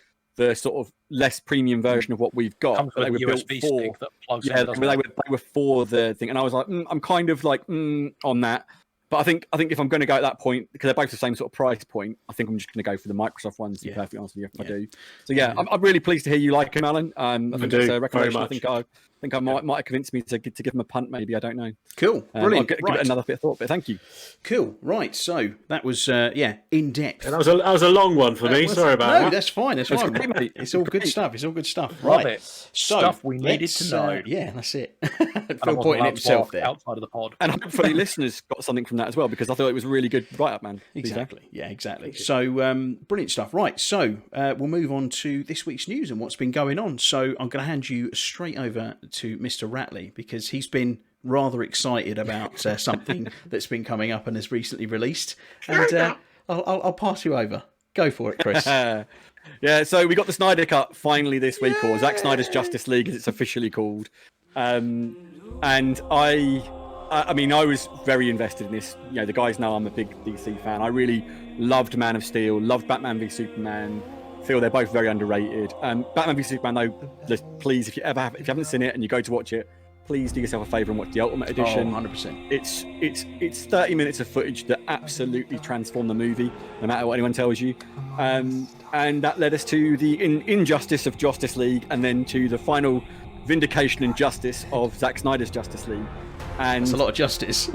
sort of less premium version of what we've got. Comes with They were built USB for, stick that plugs yeah, in. they were for the thing, and I was like, I'm kind of like on that. But I think if I'm going to go at that point, because they're both the same sort of price point, I think I'm just going to go for the Microsoft ones. To be perfectly honest with you, if I do. So I'm really pleased to hear you like him, Alan. I think it's a recommendation. I think I might have convinced me to give him a punt. Maybe, I don't know. Cool, brilliant. I'll give it another bit of thought, but thank you. Cool. Right. So that was in depth. And that was a long one for me. Sorry about that. No, that's fine. That's fine. great, mate. It's all good stuff. It's all good stuff. Love Right. it. So Stuff we needed to know. Yeah, that's it. And I Phil wasn't pointing allowed at himself to there. outside of the pod. And hopefully listeners got something from that as well, because I thought it was a really good write-up, man. Exactly. Yeah, exactly. So, brilliant stuff. Right. So, we'll move on to this week's news and what's been going on. So, I'm going to hand you straight over to Mr. Ratley because he's been rather excited about something that's been coming up and has recently released. And I'll pass you over. Go for it, Chris. Yeah, so we got the Snyder Cut finally this week, or Zack Snyder's Justice League, as it's officially called. And I mean, I was very invested in this. The guys know I'm a big DC fan. I really loved Man of Steel, loved Batman v Superman. Feel they're both very underrated. Batman v Superman, though, please, if you haven't seen it and you go to watch it, please do yourself a favour and watch the Ultimate Edition. 100%. It's 30 minutes of footage that absolutely transform the movie, no matter what anyone tells you. And that led us to the injustice of Justice League, and then to the final vindication and justice of Zack Snyder's Justice League. And that's a lot of justice.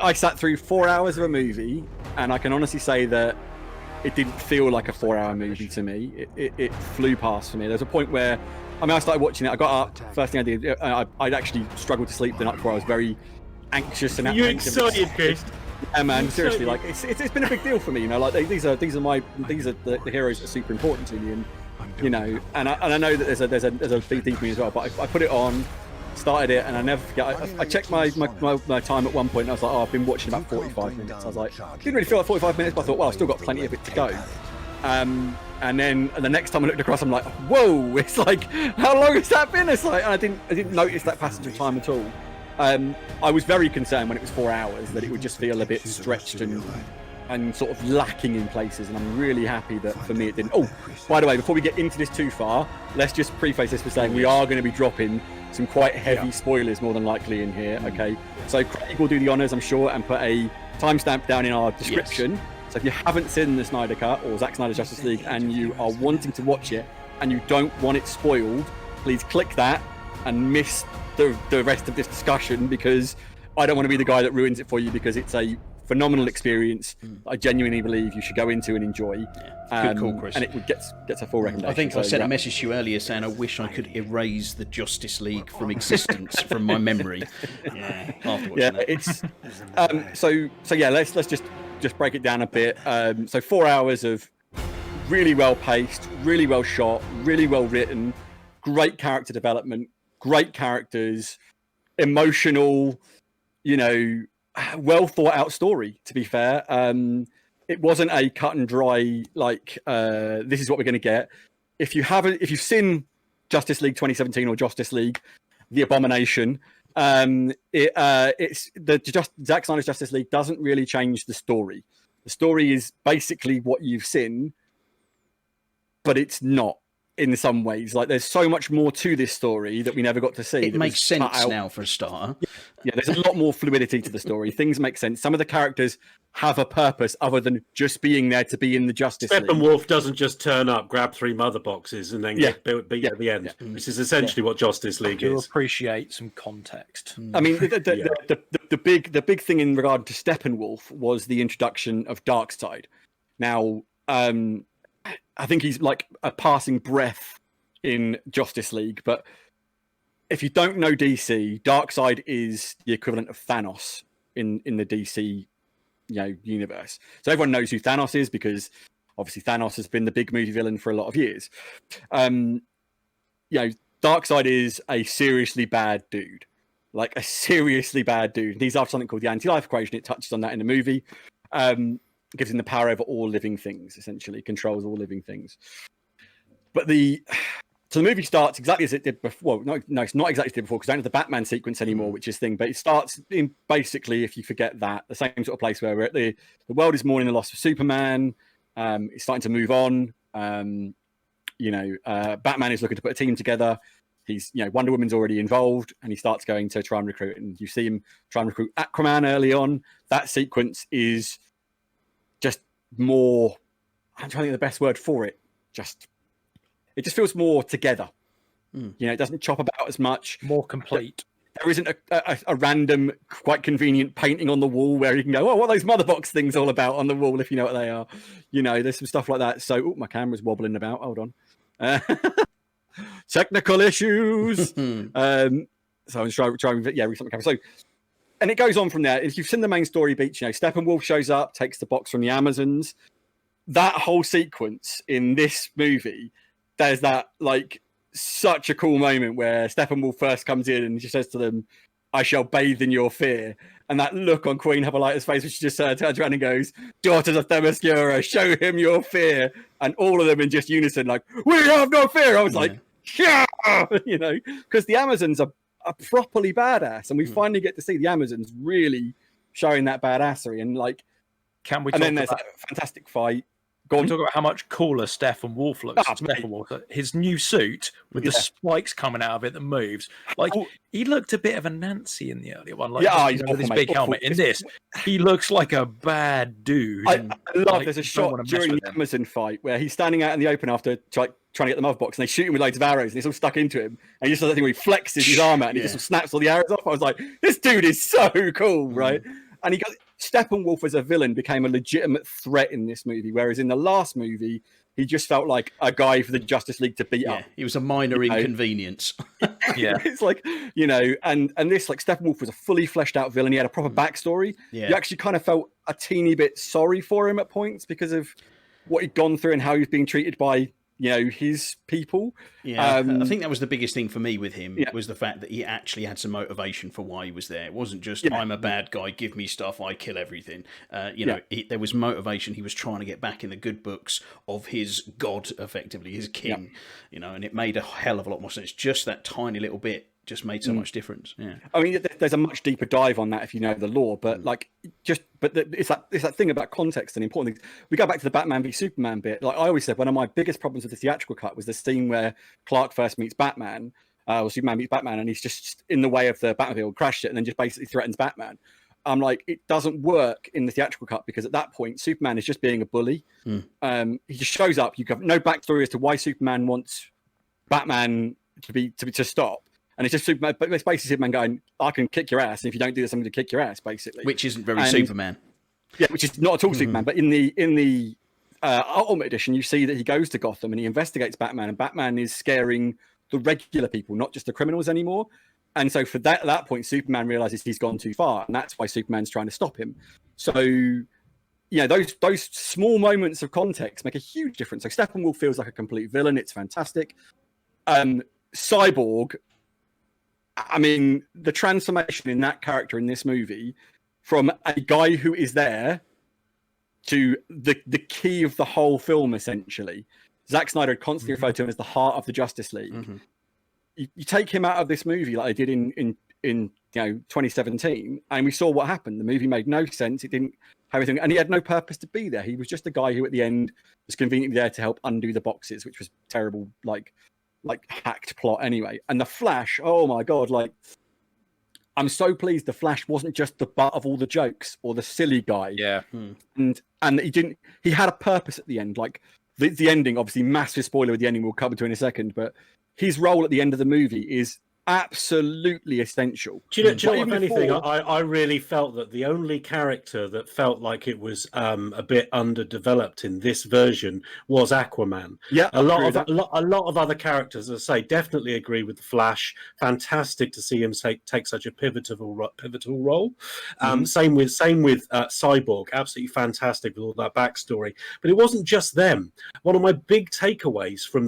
I sat through 4 hours of a movie, and I can honestly say that it didn't feel like a 4-hour movie to me. It flew past for me. There's a point where, I started watching it. I got up. First thing I did, I'd actually struggled to sleep the night before. I was very anxious and You excited, Chris? Yeah, man. Seriously, like it's been a big deal for me. Like these are the heroes that are super important to me, and and I know that there's a big thing for me as well. But I put it on, started it, and I never forget. I checked my time at one point, and I was like, I've been watching about 45 minutes. I was like, didn't really feel like 45 minutes, but I thought, well, I've still got plenty of it to go. And then the next time I looked across, I'm like, whoa! It's like, how long has that been? It's like, and I didn't notice that passage of time at all. I was very concerned when it was 4 hours that it would just feel a bit stretched and sort of lacking in places. And I'm really happy that for me it didn't. Oh, by the way, before we get into this too far, let's just preface this by saying we are going to be dropping some quite heavy spoilers more than likely in here. Okay, so Craig will do the honours, I'm sure, and put a timestamp down in our description. Yes. So if you haven't seen the Snyder Cut or Zack Snyder's Justice League and you are wanting to watch it and you don't want it spoiled, please click that and miss the rest of this discussion, because I don't want to be the guy that ruins it for you, because it's a phenomenal experience that I genuinely believe you should go into and enjoy. Good call, Chris. And it gets a full recommendation. I think I sent a message to you earlier saying I wish I could erase the Justice League from existence from my memory. It's so yeah. Let's just break it down a bit. So 4 hours of really well paced, really well shot, really well written, great character development, great characters, emotional, well thought out story, to be fair. It wasn't a cut and dry, like, this is what we're going to get. If you've seen Justice League 2017 or Justice League, The Abomination, Zack Snyder's Justice League doesn't really change the story. The story is basically what you've seen, but it's not in some ways. Like, there's so much more to this story that we never got to see. It makes sense now, for a starter. Yeah, there's a lot more fluidity to the story. Things make sense. Some of the characters have a purpose other than just being there to be in the Justice League. Steppenwolf doesn't just turn up, grab 3 mother boxes, and then get beat at the end. Yeah. This is essentially what Justice League to is. appreciate some context. I mean, the big thing in regard to Steppenwolf was the introduction of Darkseid. Now, I think he's like a passing breath in Justice League, but if you don't know DC, Darkseid is the equivalent of Thanos in the DC universe. So everyone knows who Thanos is because Obviously, Thanos has been the big movie villain for a lot of years. Darkseid is a seriously bad dude, like a seriously bad dude. And he's after something called the anti-life equation. It touches on that in the movie. Gives him the power over all living things, essentially controls all living things. But the movie starts exactly as it did before. Well, no, it's not exactly as it did before because I don't have the Batman sequence anymore, which is thing. But it starts in basically, if you forget that, the same sort of place where we're at the world is mourning the loss of Superman. It's starting to move on. Batman is looking to put a team together. He's, Wonder Woman's already involved, and he starts going to try and recruit. And you see him try and recruit Aquaman early on. That sequence is just more. I'm trying to think of the best word for it. It just feels more together. It doesn't chop about as much. More complete. There isn't a random, quite convenient painting on the wall where you can go, oh, what are those Motherbox things all about on the wall, if you know what they are. There's some stuff like that. So, my camera's wobbling about. Hold on. Technical issues. So I'm trying reset my camera. So, and it goes on from there. If you've seen the main story beats, Steppenwolf shows up, takes the box from the Amazons. That whole sequence in this movie, there's that such a cool moment where Steppenwolf first comes in and she says to them, "I shall bathe in your fear." And that look on Queen Hippolyta's face, which she just turns around and goes, "Daughters of Themyscira, show him your fear." And all of them in just unison, "We have no fear." I was like, yeah, because the Amazons are properly badass, and we finally get to see the Amazons really showing that badassery. And can we? And then there's that fantastic fight. Go on. Talk about how much cooler Steppenwolf looks. Steppenwolf, his new suit with the spikes coming out of it that moves. He looked a bit of a Nancy in the earlier one. He's awful, with his big helmet. In this, he looks like a bad dude. I love. There's a shot during the Amazon fight where he's standing out in the open after trying to get the mother box, and they shoot him with loads of arrows, and he's all stuck into him. And he just does that thing where he flexes his arm out, and he just snaps all the arrows off. I was like, this dude is so cool, right? And Steppenwolf as a villain became a legitimate threat in this movie, whereas in the last movie, he just felt like a guy for the Justice League to beat up. He was a minor inconvenience. It's and this Steppenwolf was a fully fleshed out villain. He had a proper backstory. You actually kind of felt a teeny bit sorry for him at points because of what he'd gone through and how he was being treated by his people. I think that was the biggest thing for me with him was the fact that he actually had some motivation for why he was there. It wasn't just I'm a bad guy, give me stuff, I kill everything. There was motivation. He was trying to get back in the good books of his god, effectively his king. And it made a hell of a lot more sense. Just that tiny little bit just made so much difference. I mean, there's a much deeper dive on that if you know the lore, but it's that thing about context and important things. We go back to the Batman v Superman bit. I always said, one of my biggest problems with the theatrical cut was the scene where Clark first meets Batman, or Superman meets Batman, and he's just in the way of the Batmobile, crashed it, and then just basically threatens Batman. I'm like, it doesn't work in the theatrical cut because at that point, Superman is just being a bully. He just shows up. You have no backstory as to why Superman wants Batman to stop. And it's just Superman, but it's basically Superman going, "I can kick your ass, and if you don't do this, I'm going to kick your ass," basically. Which isn't very Superman. Yeah, which is not at all Superman. But in the Ultimate Edition, you see that he goes to Gotham and he investigates Batman, and Batman is scaring the regular people, not just the criminals anymore. And so at that point, Superman realizes he's gone too far, and that's why Superman's trying to stop him. So, those small moments of context make a huge difference. So Steppenwolf feels like a complete villain. It's fantastic. Cyborg. I mean, the transformation in that character in this movie from a guy who is there to the key of the whole film, essentially. Zack Snyder had constantly referred to him as the heart of the Justice League. You take him out of this movie like they did in 2017, and we saw what happened. The movie made no sense. It didn't have anything, and he had no purpose to be there. He was just a guy who at the end was conveniently there to help undo the boxes, which was terrible, like hacked plot anyway. And the Flash, oh my god, I'm so pleased the Flash wasn't just the butt of all the jokes or the silly guy. And he had a purpose at the end. The ending, obviously massive spoiler with the ending we'll come to in a second, but his role at the end of the movie is absolutely essential. Do you know, Even if anything, before- I really felt that the only character that felt like it was a bit underdeveloped in this version was Aquaman. Yeah, A I lot agree of with that. a lot of other characters, as I say, definitely agree with the Flash. Fantastic to see him take such a pivotal role. Same with Cyborg, absolutely fantastic with all that backstory. But it wasn't just them. One of my big takeaways from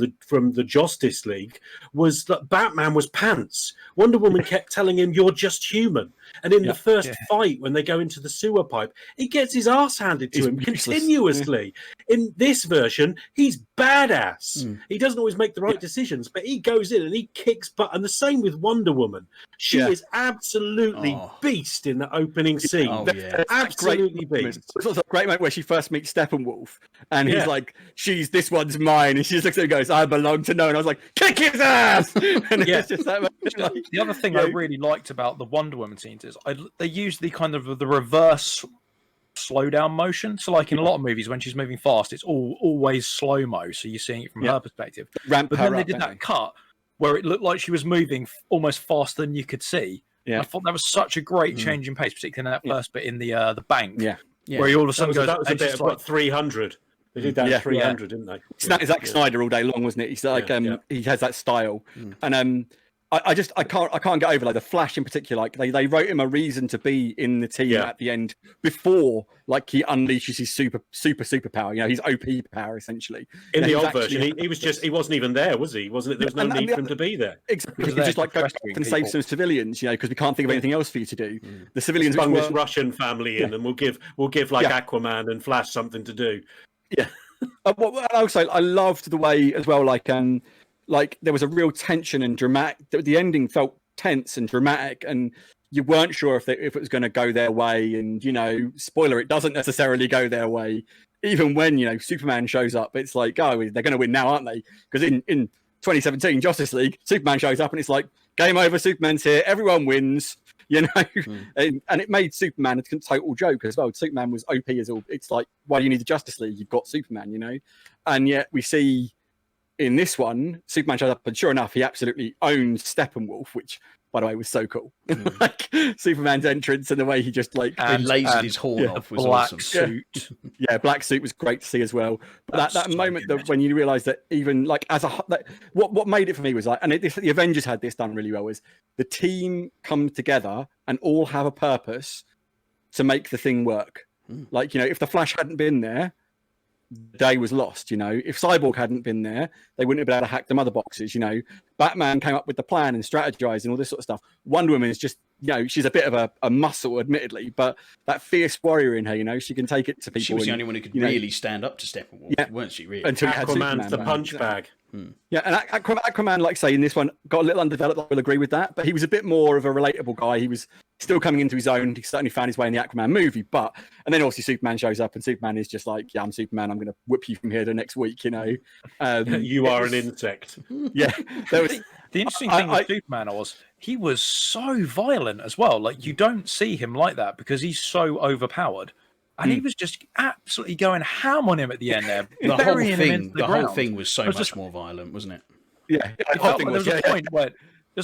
the Justice League was that Batman was pants. Wonder Woman kept telling him, "You're just human." And in the first fight, when they go into the sewer pipe, he gets his ass handed to him useless. continuously. In this version, he's badass. He doesn't always make the right decisions, but he goes in and he kicks butt. And the same with Wonder Woman. She is absolutely beast in the opening scene. Oh, yeah. Absolutely beast. It's also a great moment where she first meets Steppenwolf, and he's like, this one's mine. And she just looks at him and goes, "I belong to no one." I was like, "Kick his ass!" And it's just that much, like, The other thing I really liked about the Wonder Woman scenes is they use the kind of the reverse slow down motion. So, like in a lot of movies, when she's moving fast, it's always slow mo. So you're seeing it from her perspective. Ramp But her then they up, did don't that they? cut where it looked like she was moving almost faster than you could see. Yeah. I thought that was such a great change in pace, particularly in that first bit in the bank. Yeah. Where he all of a sudden goes, That was a and bit she's of like, 300. They did that Yeah. at 300, didn't they? Zack Snyder all day long, wasn't it? He's like, he has that style, and I can't get over like the Flash in particular. Like they wrote him a reason to be in the team at the end before like he unleashes his superpower. You know, his OP power essentially. In the He's old actually- version, he wasn't even there, was he? Wasn't it? There was no And need the for him to be there. Exactly. He He was just there like go rescuing and save people. some civilians, you know, because we can't think of anything else for you to do. The civilians Bung which this were- Russian family in, and we'll give like Aquaman and Flash something to do. and also, I loved the way as well. Like there was a real tension and dramatic. The ending felt tense and dramatic, and you weren't sure if it was going to go their way. And you know, spoiler, it doesn't necessarily go their way. Even when Superman shows up, it's like, oh, they're going to win now, aren't they? Because in 2017 Justice League, Superman shows up and it's like, game over, Superman's here, everyone wins. You know, and it made Superman a total joke as well. Superman was OP as all. It's like, why do you need the Justice League? You've got Superman, you know. And yet we see in this one, Superman shows up, and sure enough, he absolutely owns Steppenwolf, which, by the way, was so cool. Like Superman's entrance and the way he just like He lasered his horn off was black awesome. suit. yeah, black suit was great to see as well. But that moment that when you realise that even like what made it for me was like, and the Avengers had this done really well, was the team come together and all have a purpose to make the thing work. Like, you know, if the Flash hadn't been there, the day was lost. You know, if Cyborg hadn't been there, they wouldn't have been able to hack the mother boxes. You know, Batman came up with the plan and strategized and all this sort of stuff. Wonder Woman is just, you know, she's a bit of a muscle, admittedly, but that fierce warrior in her, you know, she can take it to people. She was the only one who could really stand up to Steppenwolf, weren't she? Really, until you had Aquaman's Superman, the right? punch bag. Yeah, and Aquaman, like say in this one, got a little undeveloped. I will agree with that, but he was a bit more of a relatable guy. He was still coming into his own. He certainly found his way in the Aquaman movie, and then obviously Superman shows up, and Superman is just like, yeah, I'm Superman. I'm going to whip you from here to next week. You know, You are an insect. yeah. There was The interesting thing with Superman was he was so violent as well. Like, you don't see him like that because he's so overpowered. And he was just absolutely going ham on him at the end there. the whole thing was so much just more violent, wasn't it? yeah. I felt like there was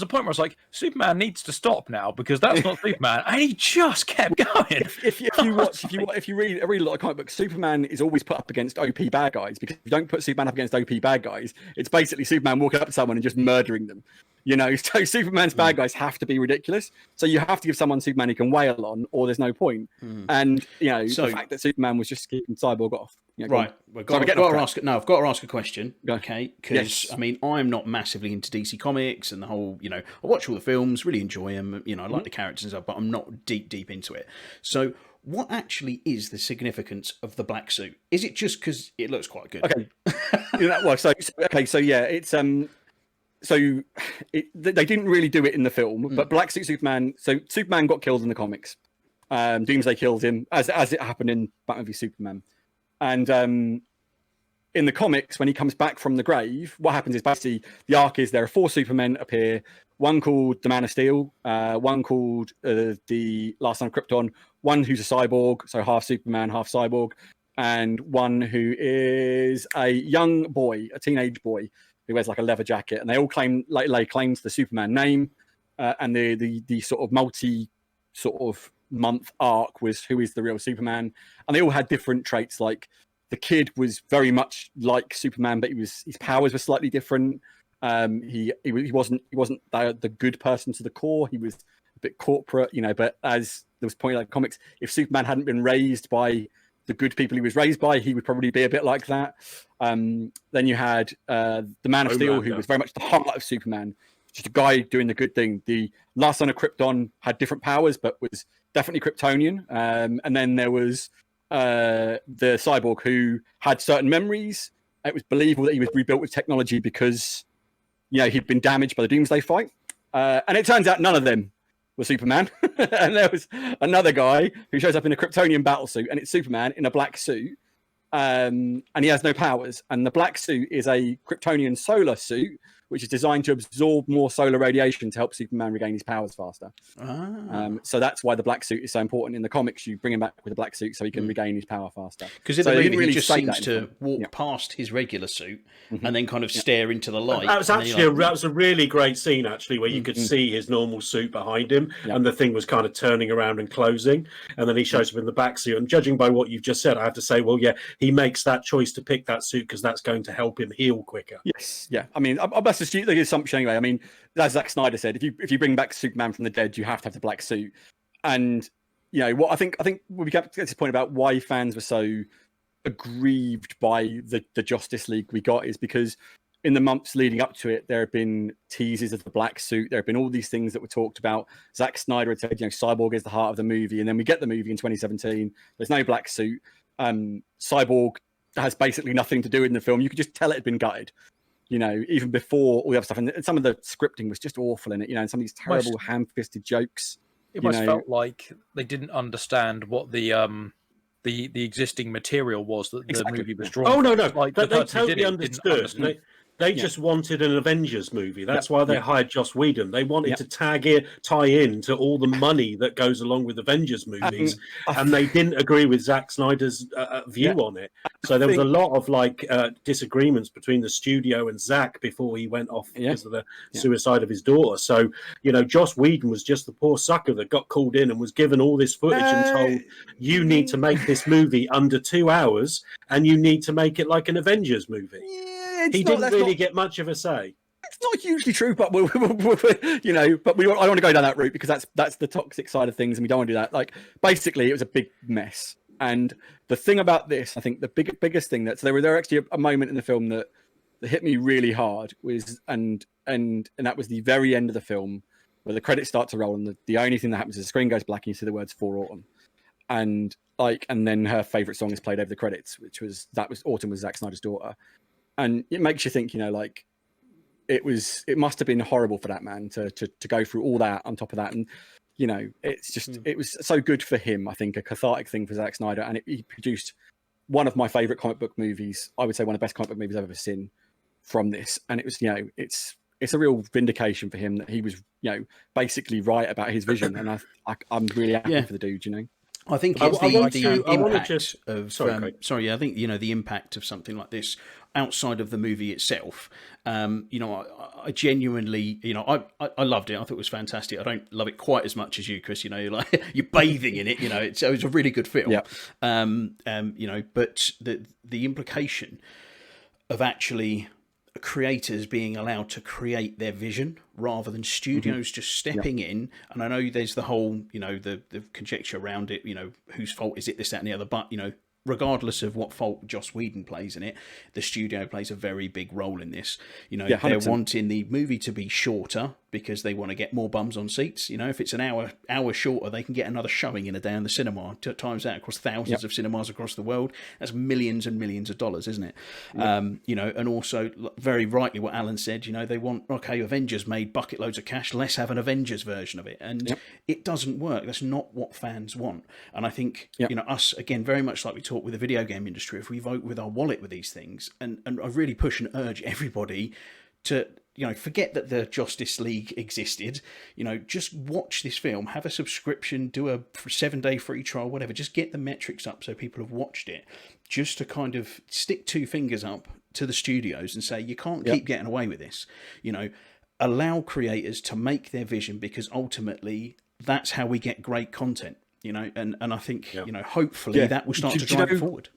a point where I was like, Superman needs to stop now because that's not Superman, and he just kept going. If you read a lot of comic books, Superman is always put up against OP bad guys, because if you don't put Superman up against OP bad guys, it's basically Superman walking up to someone and just murdering them. You know, so Superman's bad guys have to be ridiculous. So you have to give someone Superman he can wail on, or there's no point. And you know, the fact that Superman was just keeping Cyborg off. You know, Right, I've got to ask a question, okay? Because I mean, I'm not massively into DC Comics and the whole. You know, I watch all the films, really enjoy them. You know, I like the characters and stuff, but I'm not deep into it. So, what actually is the significance of the black suit? Is it just because it looks quite good? Okay. It's So they didn't really do it in the film, but Black Suit Superman. So Superman got killed in the comics. Doomsday killed him, as it happened in Batman v Superman. And in the comics, when he comes back from the grave, what happens is basically the arc is there are 4 Supermen appear. One called the Man of Steel, one called the Last Son of Krypton, one who's a cyborg, so half Superman, half cyborg, and one who is a young boy, a teenage boy, who wears like a leather jacket, and they all lay claim to the Superman name. and the sort of multi sort of month arc was who is the real Superman, and they all had different traits. Like the kid was very much like Superman, but his powers were slightly different. He wasn't the good person to the core. He was a bit corporate, But as there was pointed out in comics, if Superman hadn't been raised by the good people he was raised by, he would probably be a bit like that. Then you had the Man of Steel, who was very much the heart of Superman, just a guy doing the good thing. The Last Son of Krypton had different powers, but was definitely Kryptonian. And then there was the Cyborg, who had certain memories. It was believable that he was rebuilt with technology because he'd been damaged by the Doomsday fight. And it turns out none of them were Superman. And there was another guy who shows up in a Kryptonian battlesuit, and it's Superman in a black suit. And he has no powers. And the black suit is a Kryptonian solar suit, which is designed to absorb more solar radiation to help Superman regain his powers faster. So that's why the black suit is so important in the comics. You bring him back with a black suit so he can regain his power faster. Because in the movie, he just seems to walk past his regular suit and then kind of stare into the light. That was actually that was a really great scene, actually, where you could see his normal suit behind him, and the thing was kind of turning around and closing, and then he shows up in the back suit. And judging by what you've just said, I have to say, well, yeah, he makes that choice to pick that suit because that's going to help him heal quicker. Yes, yeah. I mean, that's the assumption anyway. I mean, as Zack Snyder said, if you bring back Superman from the dead, you have to have the black suit. And what I think we get to this point about why fans were so aggrieved by the Justice League we got is because in the months leading up to it, there have been teases of the black suit. There have been all these things that were talked about. Zack Snyder had said, Cyborg is the heart of the movie, and then we get the movie in 2017. There's no black suit. Cyborg has basically nothing to do in the film. You could just tell it had been gutted. Even before all the other stuff. And some of the scripting was just awful in it, and some of these terrible ham-fisted jokes. It almost felt like they didn't understand what the existing material was that the movie was drawn. Oh, no. Like, they totally understood. They just wanted an Avengers movie. That's why they hired Joss Whedon. They wanted to tie in to all the money that goes along with Avengers movies, and they didn't agree with Zack Snyder's view on it. So there was a lot of disagreements between the studio and Zack before he went off because of the suicide of his daughter. So Joss Whedon was just the poor sucker that got called in and was given all this footage and told, "You need to make this movie under 2 hours, and you need to make it like an Avengers movie." He didn't really get much of a say. It's not hugely true, but but I don't want to go down that route because that's the toxic side of things, and we don't want to do that. Like, basically, it was a big mess. And the thing about this, I think the biggest thing there were actually a moment in the film that hit me really hard was, and that was the very end of the film where the credits start to roll, and the only thing that happens is the screen goes black and you see the words "For Autumn," and then her favorite song is played over the credits, Autumn was Zack Snyder's daughter. And it makes you think, it must have been horrible for that man to go through all that on top of that. And, it's just, it was so good for him, I think, a cathartic thing for Zack Snyder. And he produced one of my favorite comic book movies. I would say one of the best comic book movies I've ever seen from this. And it was, it's a real vindication for him that he was, basically right about his vision. And I'm really happy for the dude, I think it's the impact of I think the impact of something like this outside of the movie itself. I genuinely, I loved it. I thought it was fantastic. I don't love it quite as much as you, Chris. You're bathing in it. It was a really good film. Yeah. But the implication of actually creators being allowed to create their vision rather than studios just stepping in. And I know there's the whole, the conjecture around it, whose fault is it, this, that, and the other. But, regardless of what fault Joss Whedon plays in it, the studio plays a very big role in this. They're wanting the movie to be shorter because they want to get more bums on seats. If it's an hour shorter, they can get another showing in a day in the cinema. Times that across thousands of cinemas across the world. That's millions and millions of dollars, isn't it? And also very rightly what Alan said. They want Avengers made bucket loads of cash. Let's have an Avengers version of it, and it doesn't work. That's not what fans want. And I think us again, very much like we talk with the video game industry, if we vote with our wallet with these things, and I really push and urge everybody to forget that the Justice League existed. Just watch this film, have a subscription, do a 7-day free trial, whatever. Just get the metrics up so people have watched it, just to kind of stick two fingers up to the studios and say, you can't keep getting away with this. allow creators to make their vision, because ultimately that's how we get great content, and I think, hopefully that will start to drive it forward.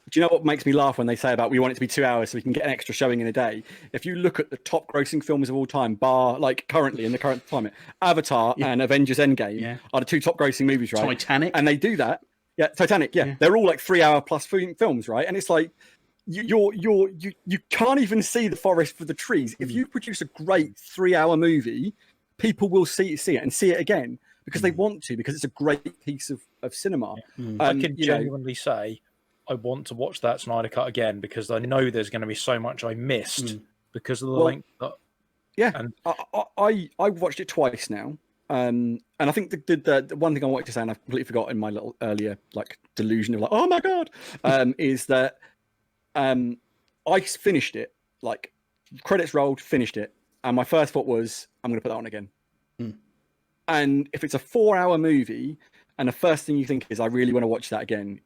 Do you know what makes me laugh when they say about we want it to be 2 hours so we can get an extra showing in a day? If you look at the top grossing films of all time, bar like currently in the current climate, Avatar and Avengers Endgame are the 2 top grossing movies, right? Titanic. And they do that. Yeah, Titanic, they're all like 3 hour plus films, right? And it's like you can't even see the forest for the trees. If you produce a great 3 hour movie, people will see it and see it again because they want to, because it's a great piece of cinema. I can genuinely say I want to watch that Snyder Cut again because I know there's going to be so much I missed because of the length. And I watched it twice now, and I think the one thing I wanted to say, and I've completely forgotten in my little earlier like delusion of like, oh my god, is that I finished it, like credits rolled, finished it, and my first thought was I'm going to put that on again. And if it's a 4 hour movie, and the first thing you think is I really want to watch that again,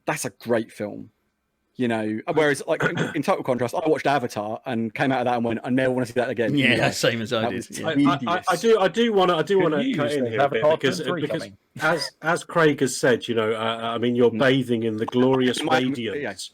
that's a great film, whereas like in total contrast, I watched Avatar and came out of that and went, I never want to see that again. Same as I did. I do want to cut in here a bit because as Craig has said, I mean, you're bathing in the glorious radiance.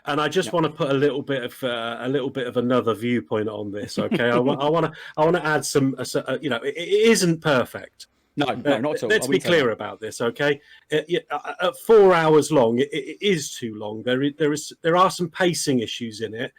And I just want to put a little bit of another viewpoint on this. Okay, I want to add some. It isn't perfect. No, not at all. Let's be clear about this, okay? At 4 hours long, it is too long. There are some pacing issues in it,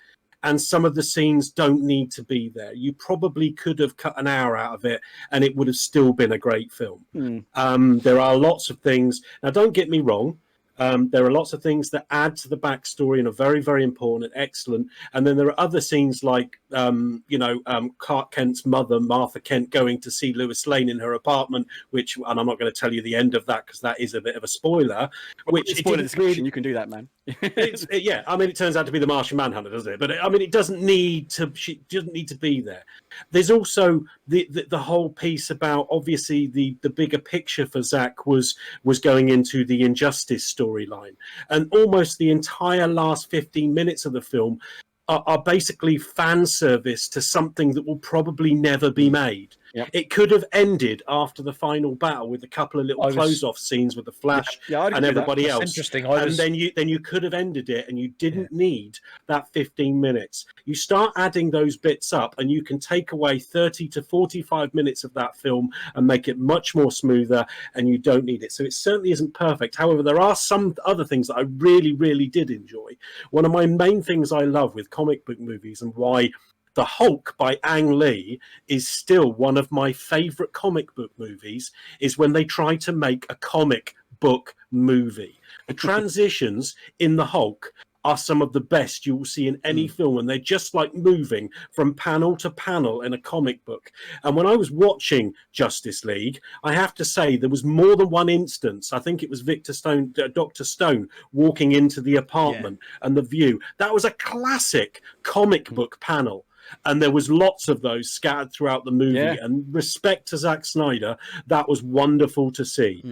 and some of the scenes don't need to be there. You probably could have cut an hour out of it, and it would have still been a great film. There are lots of things. Now, don't get me wrong. There are lots of things that add to the backstory and are very, very important and excellent. And then there are other scenes like, Clark Kent's mother, Martha Kent, going to see Lois Lane in her apartment, and I'm not going to tell you the end of that because that is a bit of a spoiler. Spoiler discussion, you can do that, man. I mean, it turns out to be the Martian Manhunter, doesn't it? But I mean, it doesn't need to. She doesn't need to be there. There's also the whole piece about obviously the bigger picture for Zack was going into the Injustice storyline, and almost the entire last 15 minutes of the film are basically fan service to something that will probably never be made. Yep. It could have ended after the final battle with a couple of little close-off scenes with the Flash and everybody else. Interesting. And then you could have ended it, and you didn't need that 15 minutes. You start adding those bits up, and you can take away 30 to 45 minutes of that film and make it much more smoother, and you don't need it. So it certainly isn't perfect. However, there are some other things that I really, really did enjoy. One of my main things I love with comic book movies, and why The Hulk by Ang Lee is still one of my favorite comic book movies, is when they try to make a comic book movie. The transitions in The Hulk are some of the best you will see in any film, and they're just like moving from panel to panel in a comic book. And when I was watching Justice League, I have to say there was more than one instance. I think it was Dr. Stone walking into the apartment and the view. That was a classic comic book panel. And there was lots of those scattered throughout the movie. And respect to Zack Snyder, that was wonderful to see.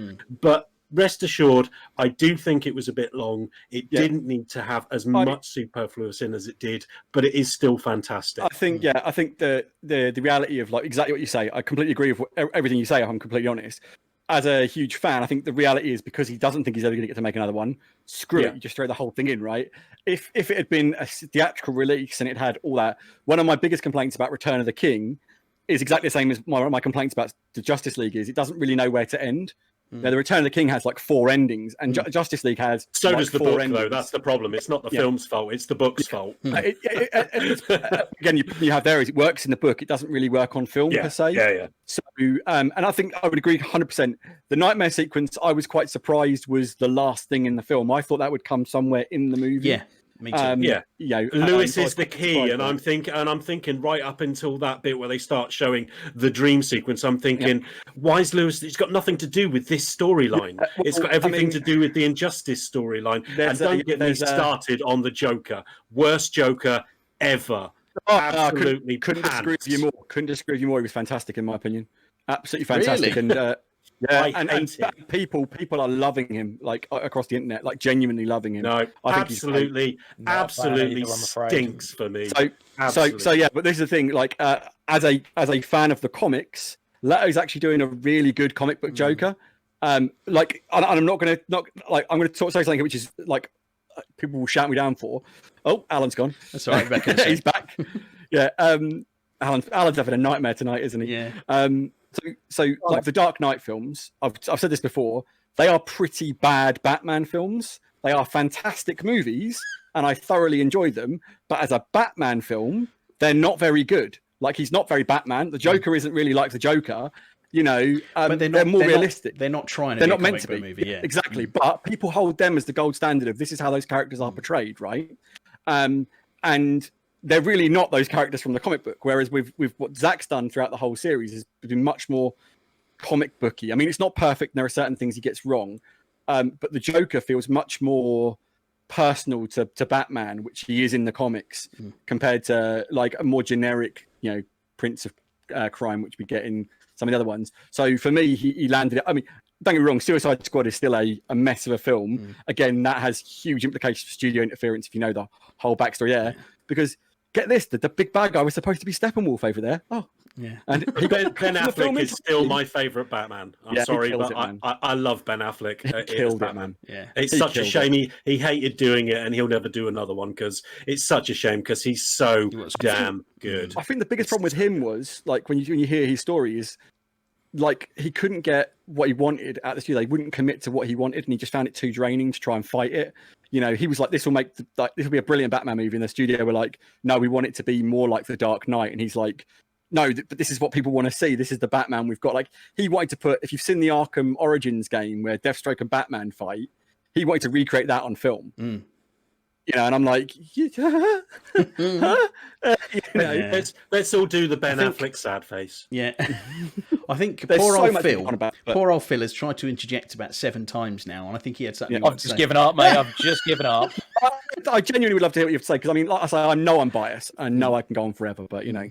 But rest assured, I do think it was a bit long. It didn't need to have as much superfluous in as it did, but it is still fantastic. I think the reality of like exactly what you say, I completely agree with everything you say, if I'm completely honest. As a huge fan, I think the reality is because he doesn't think he's ever going to get to make another one, screw it, you just throw the whole thing in, right? If it had been a theatrical release and it had all that, one of my biggest complaints about Return of the King is exactly the same as my complaints about the Justice League is it doesn't really know where to end. Now, the Return of the King has like 4 endings, and Justice League has so like does the 4 book, endings. though. That's the problem. It's not the film's fault. It's the book's fault. Again, you have there. It works in the book. It doesn't really work on film per se. Yeah. So, and I think I would agree 100%. The nightmare sequence, I was quite surprised, was the last thing in the film. I thought that would come somewhere in the movie. Yeah. Me too. Lewis is the key, and I'm thinking right up until that bit where they start showing the dream sequence. I'm thinking, why is Lewis? It's got nothing to do with this storyline. It's got everything to do with the Injustice storyline. And don't get me started on the Joker. Worst Joker ever. Absolutely, couldn't disagree with you more. Couldn't disagree with you more. He was fantastic in my opinion. Absolutely fantastic, really? And and people are loving him like across the internet, like genuinely loving him. No, I think absolutely stinks for me. So yeah, but this is the thing. Like, as a fan of the comics, Leto's actually doing a really good comic book Joker. Like, and I'm not gonna I'm gonna say something which is like people will shout me down for. Oh, Alan's gone. That's all right. Back He's back. Yeah. Alan's having a nightmare tonight, isn't he? Yeah. So like the Dark Knight films, I've said this before, they are pretty bad Batman films. They are fantastic movies, and I thoroughly enjoy them. But as a Batman film, they're not very good. Like, he's not very Batman. The Joker isn't really like the Joker. You know, but they're more realistic. They're not trying to. They're be not a meant comic to book be. movie. Yeah, exactly. But people hold them as the gold standard of this is how those characters are portrayed, right? And they're really not those characters from the comic book. Whereas with what Zack's done throughout the whole series has been much more comic booky. I mean, it's not perfect. And there are certain things he gets wrong, but the Joker feels much more personal to Batman, which he is in the comics, compared to like a more generic, you know, Prince of Crime, which we get in some of the other ones. So for me, he landed it. I mean, don't get me wrong, Suicide Squad is still a mess of a film. Again, that has huge implications for studio interference if you know the whole backstory there. Because get this, the big bad guy was supposed to be Steppenwolf over there. Oh, yeah. And Ben Affleck is still my favourite Batman. I'm sorry, but I love Ben Affleck. He killed it, man. Yeah, it's such a shame he hated doing it, and he'll never do another one because it's such a shame because he's so damn good. I think the biggest problem with him was like when you hear his story is like he couldn't get what he wanted at the studio. They wouldn't commit to what he wanted, and he just found it too draining to try and fight it. You know, he was like, this will be a brilliant Batman movie. And the studio were like, no, we want it to be more like The Dark Knight. And he's like, no, but this is what people want to see. This is the Batman we've got. Like, he wanted to put, if you've seen the Arkham Origins game where Deathstroke and Batman fight, he wanted to recreate that on film. You know, and I'm like, you know, let's all do the Ben Affleck sad face. Yeah, I think There's poor so old much Phil. on about, but- Poor old Phil has tried to interject about 7 times now, and I think he had something. I've just given up, mate. I've just given up. I genuinely would love to hear what you have to say because I mean, like I say, I know I'm biased. I know I can go on forever, but you know,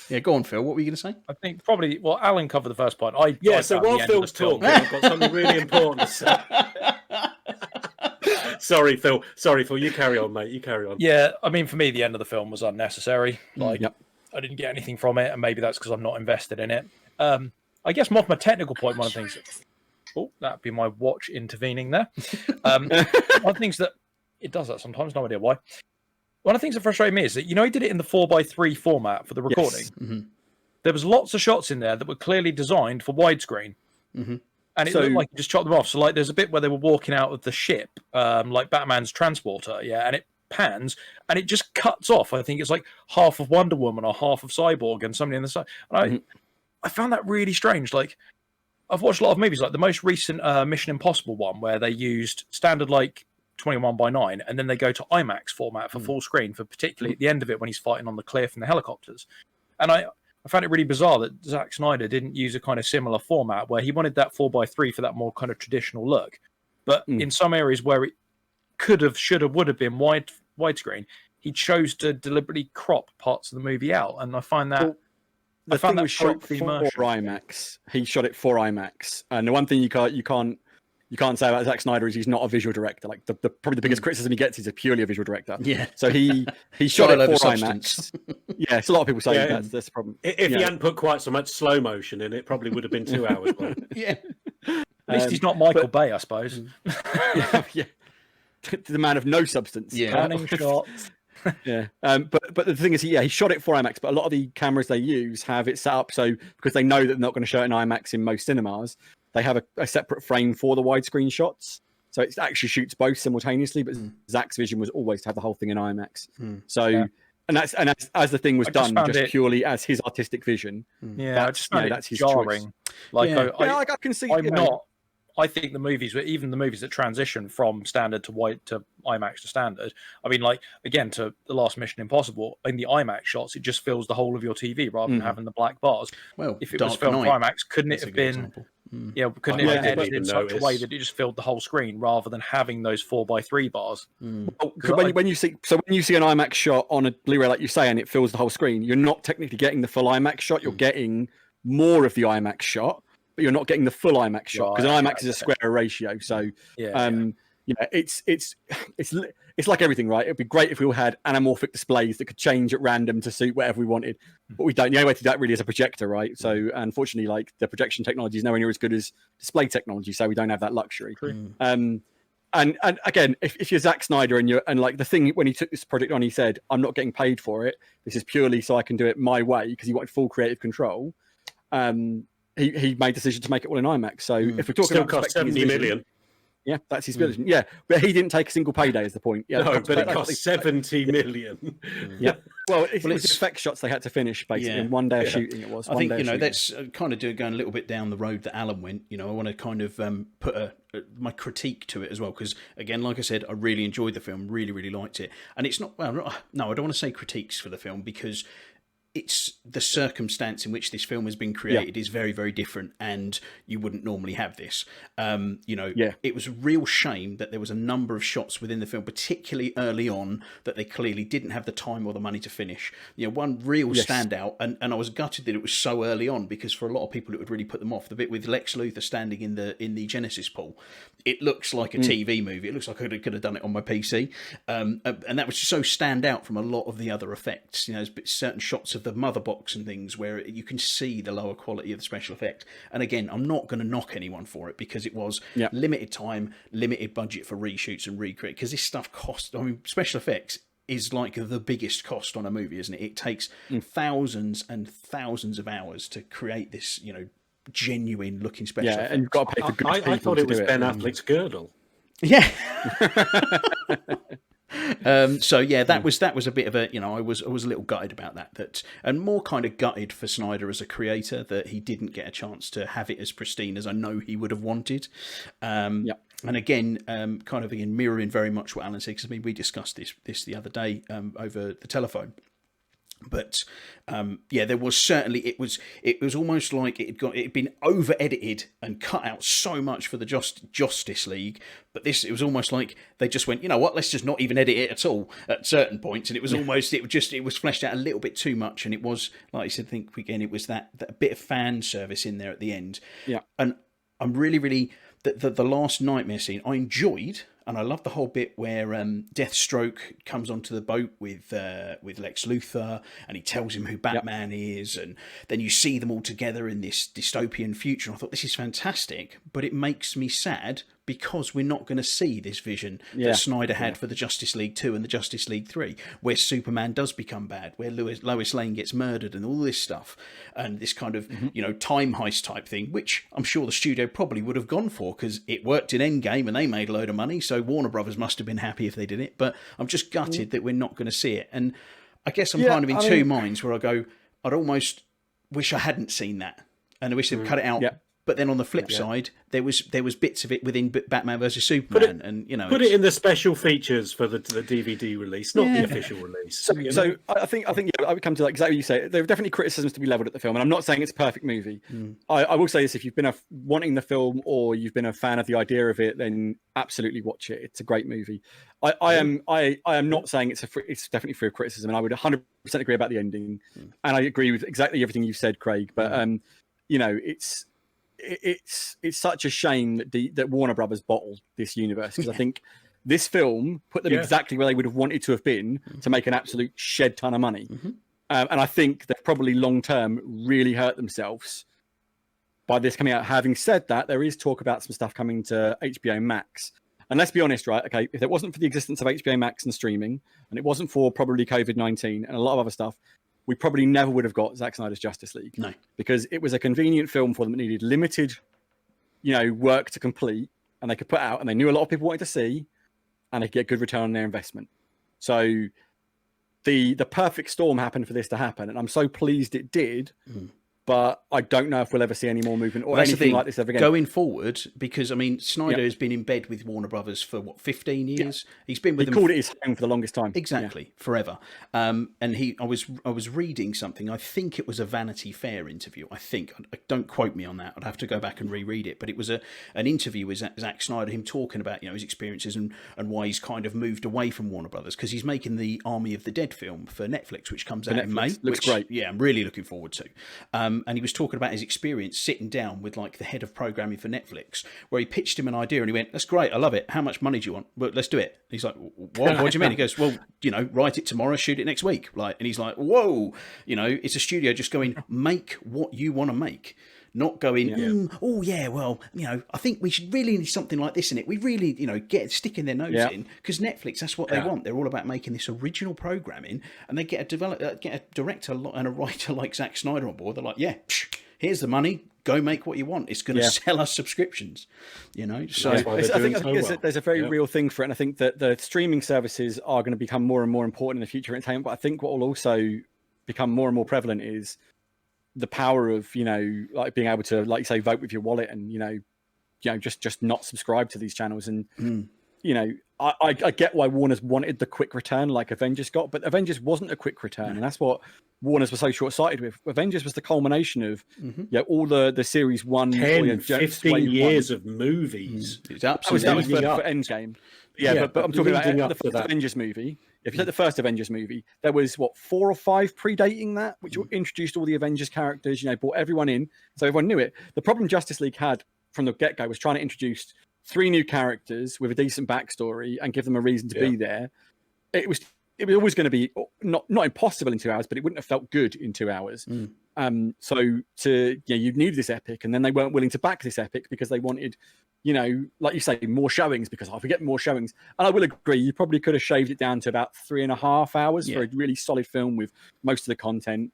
Yeah, go on, Phil. What were you going to say? I think probably, well, Alan covered the first point. So while Phil's talking, I've got something really important to say. Sorry, Phil. You carry on, mate. You carry on. Yeah, I mean, for me, the end of the film was unnecessary. Like, Yep. I didn't get anything from it, and maybe that's because I'm not invested in it. I guess more from a technical point, one of the things... Oh, that'd be my watch intervening there. One of the things that... It does that sometimes, no idea why. One of the things that frustrated me is that, you know, he did it in the 4:3 format for the recording. Yes. There was lots of shots in there that were clearly designed for widescreen. And it looked like he just chopped them off. So, like, there's a bit where they were walking out of the ship, like Batman's transporter, and it pans, and it just cuts off. I think it's like half of Wonder Woman or half of Cyborg and somebody in the side. And I found that really strange. Like, I've watched a lot of movies, like the most recent Mission Impossible one, where they used standard, like, 21:9, and then they go to IMAX format for full screen, for particularly at the end of it when he's fighting on the cliff and the helicopters. And I found it really bizarre that Zack Snyder didn't use a kind of similar format where he wanted that 4:3 for that more kind of traditional look. But in some areas where it could have, should have, would have been widescreen, he chose to deliberately crop parts of the movie out. And I find that... The thing was shot for IMAX. He shot it for IMAX. And the one thing you can't say about Zack Snyder is he's not a visual director. Like probably the biggest criticism he gets is he's purely a visual director. Yeah. So he shot it for IMAX. Yeah, so a lot of people say that's the problem. If he hadn't put quite so much slow motion in, it probably would have been 2 hours long. Yeah. At least he's not Michael Bay, I suppose. Yeah. The man of no substance. Yeah. Panning shots. Yeah. But the thing is, he shot it for IMAX, but a lot of the cameras they use have it set up so because they know that they're not going to show it in IMAX in most cinemas. They have a separate frame for the widescreen shots. So it actually shoots both simultaneously, but Zack's vision was always to have the whole thing in IMAX. So, and as the thing was done just purely as his artistic vision. Yeah, I just found it jarring. Like, I can see. I think the movies, even the movies that transition from standard to IMAX to standard. I mean, like, again, to the last Mission Impossible, in the IMAX shots, it just fills the whole of your TV rather than having the black bars. Well, if it was filmed for IMAX, couldn't it have been? Example. Yeah, couldn't it have been didn't in such a way that it just filled the whole screen rather than having those 4:3 bars? When you see an IMAX shot on a Blu-ray, like you say, and it fills the whole screen, you're not technically getting the full IMAX shot. You're getting more of the IMAX shot, but you're not getting the full IMAX shot because an IMAX is a square ratio. So, it's like everything, right? It'd be great if we all had anamorphic displays that could change at random to suit whatever we wanted, but we don't. The only way to do that really is a projector, right? So unfortunately, like the projection technology is nowhere near as good as display technology, so we don't have that luxury. And again, if you're Zack Snyder and like the thing when he took this project on, he said, "I'm not getting paid for it. This is purely so I can do it my way," because he wanted full creative control. He made the decision to make it all in IMAX. So if we're talking Still about cost 70 million. Yeah, that's his vision. Yeah, but he didn't take a single payday. Is the point? Yeah, No, but it cost 70 million. Yeah. Well, it was effect shots they had to finish basically in one day of shooting. It was. I think that's kind of going a little bit down the road that Alan went. I want to kind of put my critique to it as well, because again, like I said, I really enjoyed the film, really liked it, and it's not. Well, no, I don't want to say critiques for the film because it's the circumstance in which this film has been created is very, very different, and you wouldn't normally have this. It was a real shame that there was a number of shots within the film, particularly early on, that they clearly didn't have the time or the money to finish. One real standout, and I was gutted that it was so early on, because for a lot of people it would really put them off. The bit with Lex Luthor standing in the Genesis pool, it looks like a TV movie. It looks like I could have done it on my PC, and that was so stand out from a lot of the other effects. There's certain shots of the mother box and things where you can see the lower quality of the special effect. And again, I'm not going to knock anyone for it, because it was limited time, limited budget for reshoots and recreate, because this stuff costs. I mean, special effects is like the biggest cost on a movie, isn't it? It takes thousands and thousands of hours to create this, genuine looking special effects. And you've got to pay for good people. I thought it was Ben Affleck's girdle. Yeah. That was a bit of a, I was a little gutted about that, and more kind of gutted for Snyder as a creator that he didn't get a chance to have it as pristine as I know he would have wanted. And again, kind of again mirroring very much what Alan said, because I mean we discussed this the other day over the telephone. But there was certainly it was almost like it had been over edited and cut out so much for the Justice League. But it was almost like they just went, you know what, let's just not even edit it at all at certain points. And it was almost it was fleshed out a little bit too much. And it was, like I said, I think again it was that bit of fan service in there at the end. Yeah, and I'm really the last nightmare scene I enjoyed. And I love the whole bit where Deathstroke comes onto the boat with Lex Luthor, and he tells him who Batman is, and then you see them all together in this dystopian future. And I thought, this is fantastic, but it makes me sad because we're not going to see this vision that Snyder had for the Justice League 2 and the Justice League 3, where Superman does become bad, where Lois Lane gets murdered and all this stuff, and this kind of time heist type thing, which I'm sure the studio probably would have gone for because it worked in Endgame and they made a load of money, so Warner Brothers must have been happy if they did it. But I'm just gutted that we're not going to see it. And I guess I'm kind of in two minds where I go, I'd almost wish I hadn't seen that, and I wish they'd cut it out. But then on the flip side, there was bits of it within Batman versus Superman, put it in the special features for the DVD release, not the official release. So I think I would come to exactly what you say. There are definitely criticisms to be levelled at the film, and I'm not saying it's a perfect movie. I will say this: if you've been wanting the film or you've been a fan of the idea of it, then absolutely watch it. It's a great movie. I am not saying it's definitely free of criticism, and I would 100% agree about the ending, and I agree with exactly everything you've said, Craig. But it's such a shame that Warner Brothers bottled this universe, because I think this film put them exactly where they would have wanted to have been to make an absolute shed ton of money. And I think they've probably long term really hurt themselves by this coming out. Having said that, there is talk about some stuff coming to HBO Max. And let's be honest, right? Okay, if it wasn't for the existence of HBO Max and streaming, and it wasn't for probably COVID-19 and a lot of other stuff, we probably never would have got Zack Snyder's Justice League. No. Because it was a convenient film for them that needed limited, work to complete, and they could put out, and they knew a lot of people wanted to see, and they could get good return on their investment. So the perfect storm happened for this to happen, and I'm so pleased it did. But I don't know if we'll ever see any more movement or anything like this ever again. Going forward, because, I mean, Snyder has been in bed with Warner Brothers for, 15 years? He's been with them. He called it his home for the longest time. Exactly, forever. And I was reading something, I think it was a Vanity Fair interview, don't quote me on that, I'd have to go back and reread it, but it was an interview with Zack Snyder, him talking about, his experiences and why he's kind of moved away from Warner Brothers, because he's making the Army of the Dead film for Netflix, which comes out in May. Looks great. Yeah, I'm really looking forward to. and he was talking about his experience sitting down with like the head of programming for Netflix, where he pitched him an idea and he went, "That's great, I love it. How much money do you want? Well, let's do it." He's like, "What do you mean?" He goes, "Well, write it tomorrow, shoot it next week." Like, and he's like, "Whoa," it's a studio just going, make what you want to make. Not going, oh yeah, well, I think we should really need something like this in it. We really, get sticking their nose in, because Netflix, that's what they want. They're all about making this original programming, and they get a director and a writer like Zack Snyder on board. They're like, yeah, here's the money. Go make what you want. It's going to sell us subscriptions, So I think there's a very real thing for it, and I think that the streaming services are going to become more and more important in the future entertainment. But I think what will also become more and more prevalent is the power of like being able to, like you say, vote with your wallet, and just not subscribe to these channels. And I get why Warner's wanted the quick return like Avengers got, but Avengers wasn't a quick return, and that's what Warner's was so short-sighted with. Avengers was the culmination of all the series 1, 10, 15 years of movies. It's absolutely that was for Endgame. But I'm talking about the first Avengers movie. If you take the first Avengers movie, there was 4 or 5 predating that, which introduced all the Avengers characters, brought everyone in, so everyone knew it. The problem Justice League had from the get-go was trying to introduce 3 new characters with a decent backstory and give them a reason to be there. It was always going to be not impossible in 2 hours, but it wouldn't have felt good in 2 hours. So you needed this epic, and then they weren't willing to back this epic because they wanted, like you say, more showings, because if we get more showings. And I will agree, you probably could have shaved it down to about 3.5 hours for a really solid film with most of the content.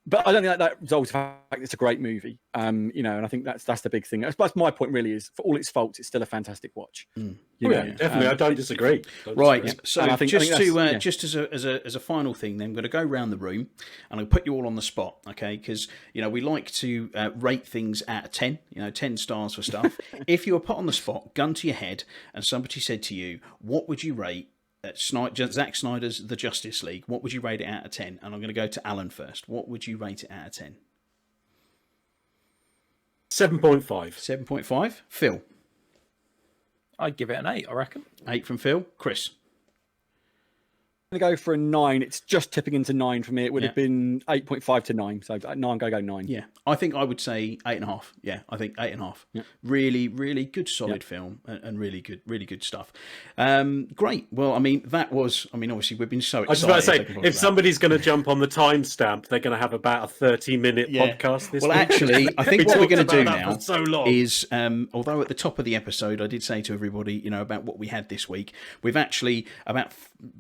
But I don't think that results in the fact it's a great movie. And I think that's the big thing. That's my point really, is for all its faults, it's still a fantastic watch. Definitely. I don't disagree. So I think just as a final thing, then I'm going to go around the room and I'll put you all on the spot, okay? Because we like to rate things out of 10. 10 stars for stuff. If you were put on the spot, gun to your head, and somebody said to you, "What would you rate Zack Snyder's The Justice League? What would you rate it out of 10?" And I'm going to go to Alan first. What would you rate it out of 10? 7.5. 7.5. Phil? I'd give it an 8, I reckon. 8 from Phil. Chris? I'm going to go for a 9. It's just tipping into 9 for me. It would have been 8.5 to 9. So I'm going to go 9. Yeah, I think I would say 8.5. Yeah, I think 8.5. Yeah. Really, really good, solid film, and really good stuff. Great. Well, obviously we've been so excited. I was about to say, if somebody's going to jump on the timestamp, they're going to have about a 30-minute podcast this week. Actually, I think what we're going to do now is, although at the top of the episode I did say to everybody, about what we had this week, we've actually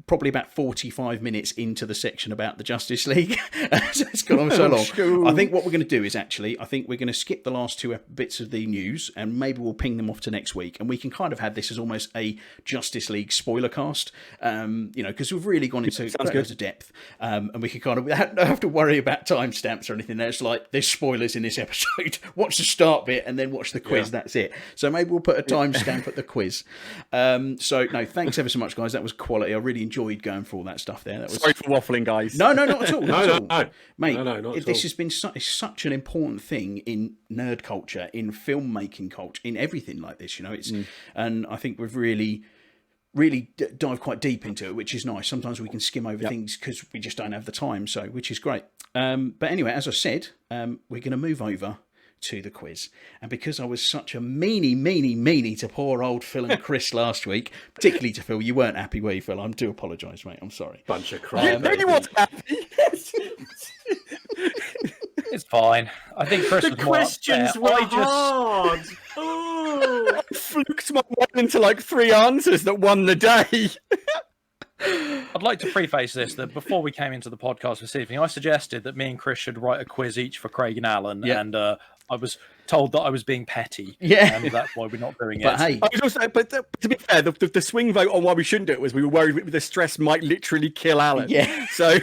probably about 45 minutes into the section about the Justice League. So it's gone on so long. I think what we're going to do is I think we're going to skip the last 2 bits of the news, and maybe we'll ping them off to next week, and we can kind of have this as almost a Justice League spoiler cast, because we've really gone into great depth, and we can kind of not have to worry about timestamps or anything. There's spoilers in this episode. Watch the start bit and then watch the quiz. That's it. So maybe we'll put a timestamp at the quiz. Thanks ever so much, guys. That was quality. I really enjoyed going for all that stuff there. That was... Sorry for waffling, guys. No, not at all. No. Mate, not at this all. has been such an important thing in nerd culture, in filmmaking culture, in everything like this. And I think we've really dive quite deep into it, which is nice. Sometimes we can skim over things because we just don't have the time, which is great. But anyway, as I said, we're going to move over to the quiz. And because I was such a meanie to poor old Phil and Chris last week, particularly to Phil, you weren't happy, were you, Phil? I do apologise, mate. I'm sorry. Bunch of crap. Really was happy. It's fine. I think Chris The was more questions upset. were I just hard. Oh. I fluked my way into like 3 answers that won the day. I'd like to preface this that before we came into the podcast this evening, I suggested that me and Chris should write a quiz each for Craig and Alan, and I was told that I was being petty, and that's why we're not doing But it. hey, I was also, to be fair, the swing vote on why we shouldn't do it was we were worried the stress might literally kill Alan. Yeah. So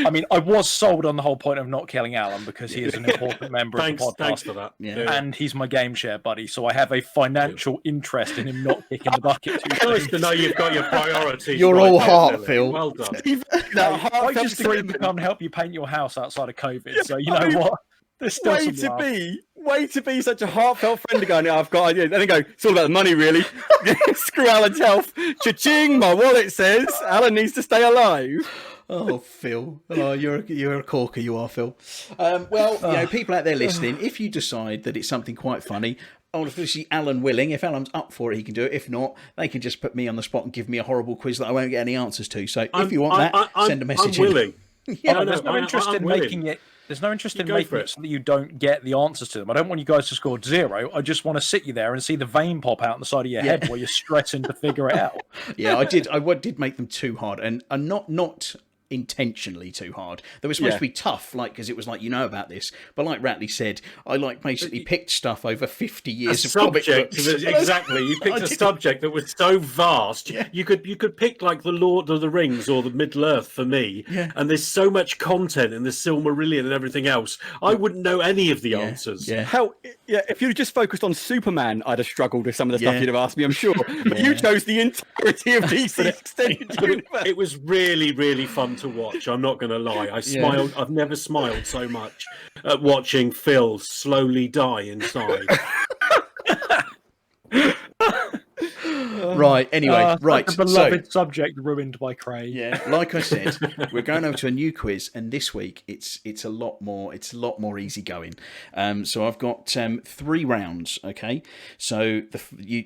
I mean, I was sold on the whole point of not killing Alan because he is an important member of the podcast. Thanks for that. Yeah. And he's my game share buddy, so I have a financial interest in him not kicking the bucket. It's nice to know you've got your priorities. You're right all there, heart, Billy. Phil. Well done. I just agreed to come and help you paint your house outside of COVID. So you know what? There's still some love. Way to be such a heartfelt friend to go, no, I've got ideas. And then go, it's all about the money, really. Screw Alan's health. Cha-ching, my wallet says Alan needs to stay alive. Oh, Phil. Oh, you're a corker, you are, Phil. Well, people out there listening, if you decide that it's something quite funny, obviously Alan willing, if Alan's up for it, he can do it. If not, they can just put me on the spot and give me a horrible quiz that I won't get any answers to. So if you want send a message I'm willing. Yeah, there's no interest in making it. There's no interest in making it so that you don't get the answers to them. I don't want you guys to score 0. I just want to sit you there and see the vein pop out on the side of your head while you're stressing to figure it out. Yeah, I did make them too hard, and not intentionally too hard. They were supposed to be tough, because it was about this. But like Ratley said, I basically picked stuff over 50 years of comic books. Exactly. You picked a subject that was so vast. Yeah. You could pick like the Lord of the Rings or the Middle Earth for me. Yeah. And there's so much content in the Silmarillion and everything else. I wouldn't know any of the answers. Yeah. If you'd just focused on Superman, I'd have struggled with some of the stuff you'd have asked me, I'm sure. But you chose the entirety of DC's extended universe. It was really, really fun to watch. I'm not going to lie. I smiled. I've never smiled so much at watching Phil slowly die inside. Right. Anyway, right. A beloved subject ruined by Craig. Yeah. Like I said, we're going over to a new quiz, and this week it's a lot more easygoing. So I've got 3 rounds. Okay. So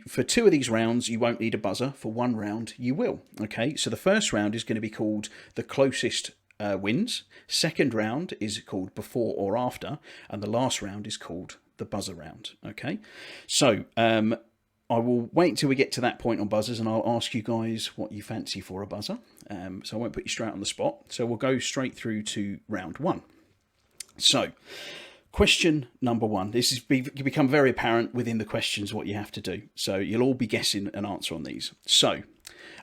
for 2 of these rounds, you won't need a buzzer. For 1 round, you will. Okay. So the first round is going to be called the closest wins. Second round is called before or after, and the last round is called the buzzer round. Okay. So I will wait until we get to that point on buzzers, and I'll ask you guys what you fancy for a buzzer. So I won't put you straight on the spot. So we'll go straight through to round 1. So, question number 1. This has become very apparent within the questions what you have to do. So you'll all be guessing an answer on these. So,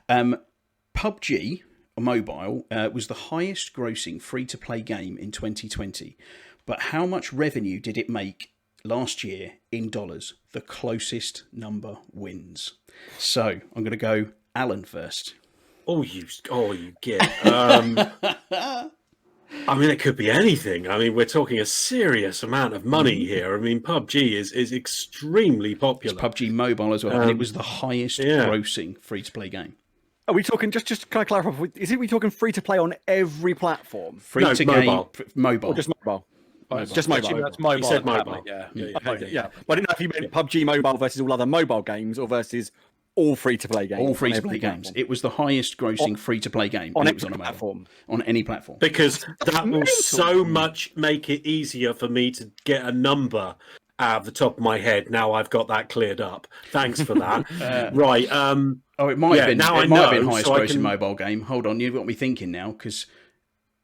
PUBG Mobile was the highest grossing free-to-play game in 2020. But how much revenue did it make last year in dollars? The closest number wins. So I'm going to go Alan first. You get. I mean, it could be anything. I mean, we're talking a serious amount of money here. I mean, PUBG is extremely popular. It's PUBG Mobile as well, and it was the highest grossing free-to-play game. Are we talking, just can I clarify, we talking free-to-play on every platform? Mobile. Or just mobile? Just mobile. That's mobile. He said mobile. Yeah. But I didn't know if you meant PUBG Mobile versus all other mobile games or versus all free-to-play games. All free-to-play games. It was the highest grossing free-to-play game. On any it was on platform. On any platform. Because that will so much make it easier for me to get a number out of the top of my head. Now I've got that cleared up. Thanks for that. Right. It might have been. It might have been highest grossing mobile game. Hold on, you've got me thinking now because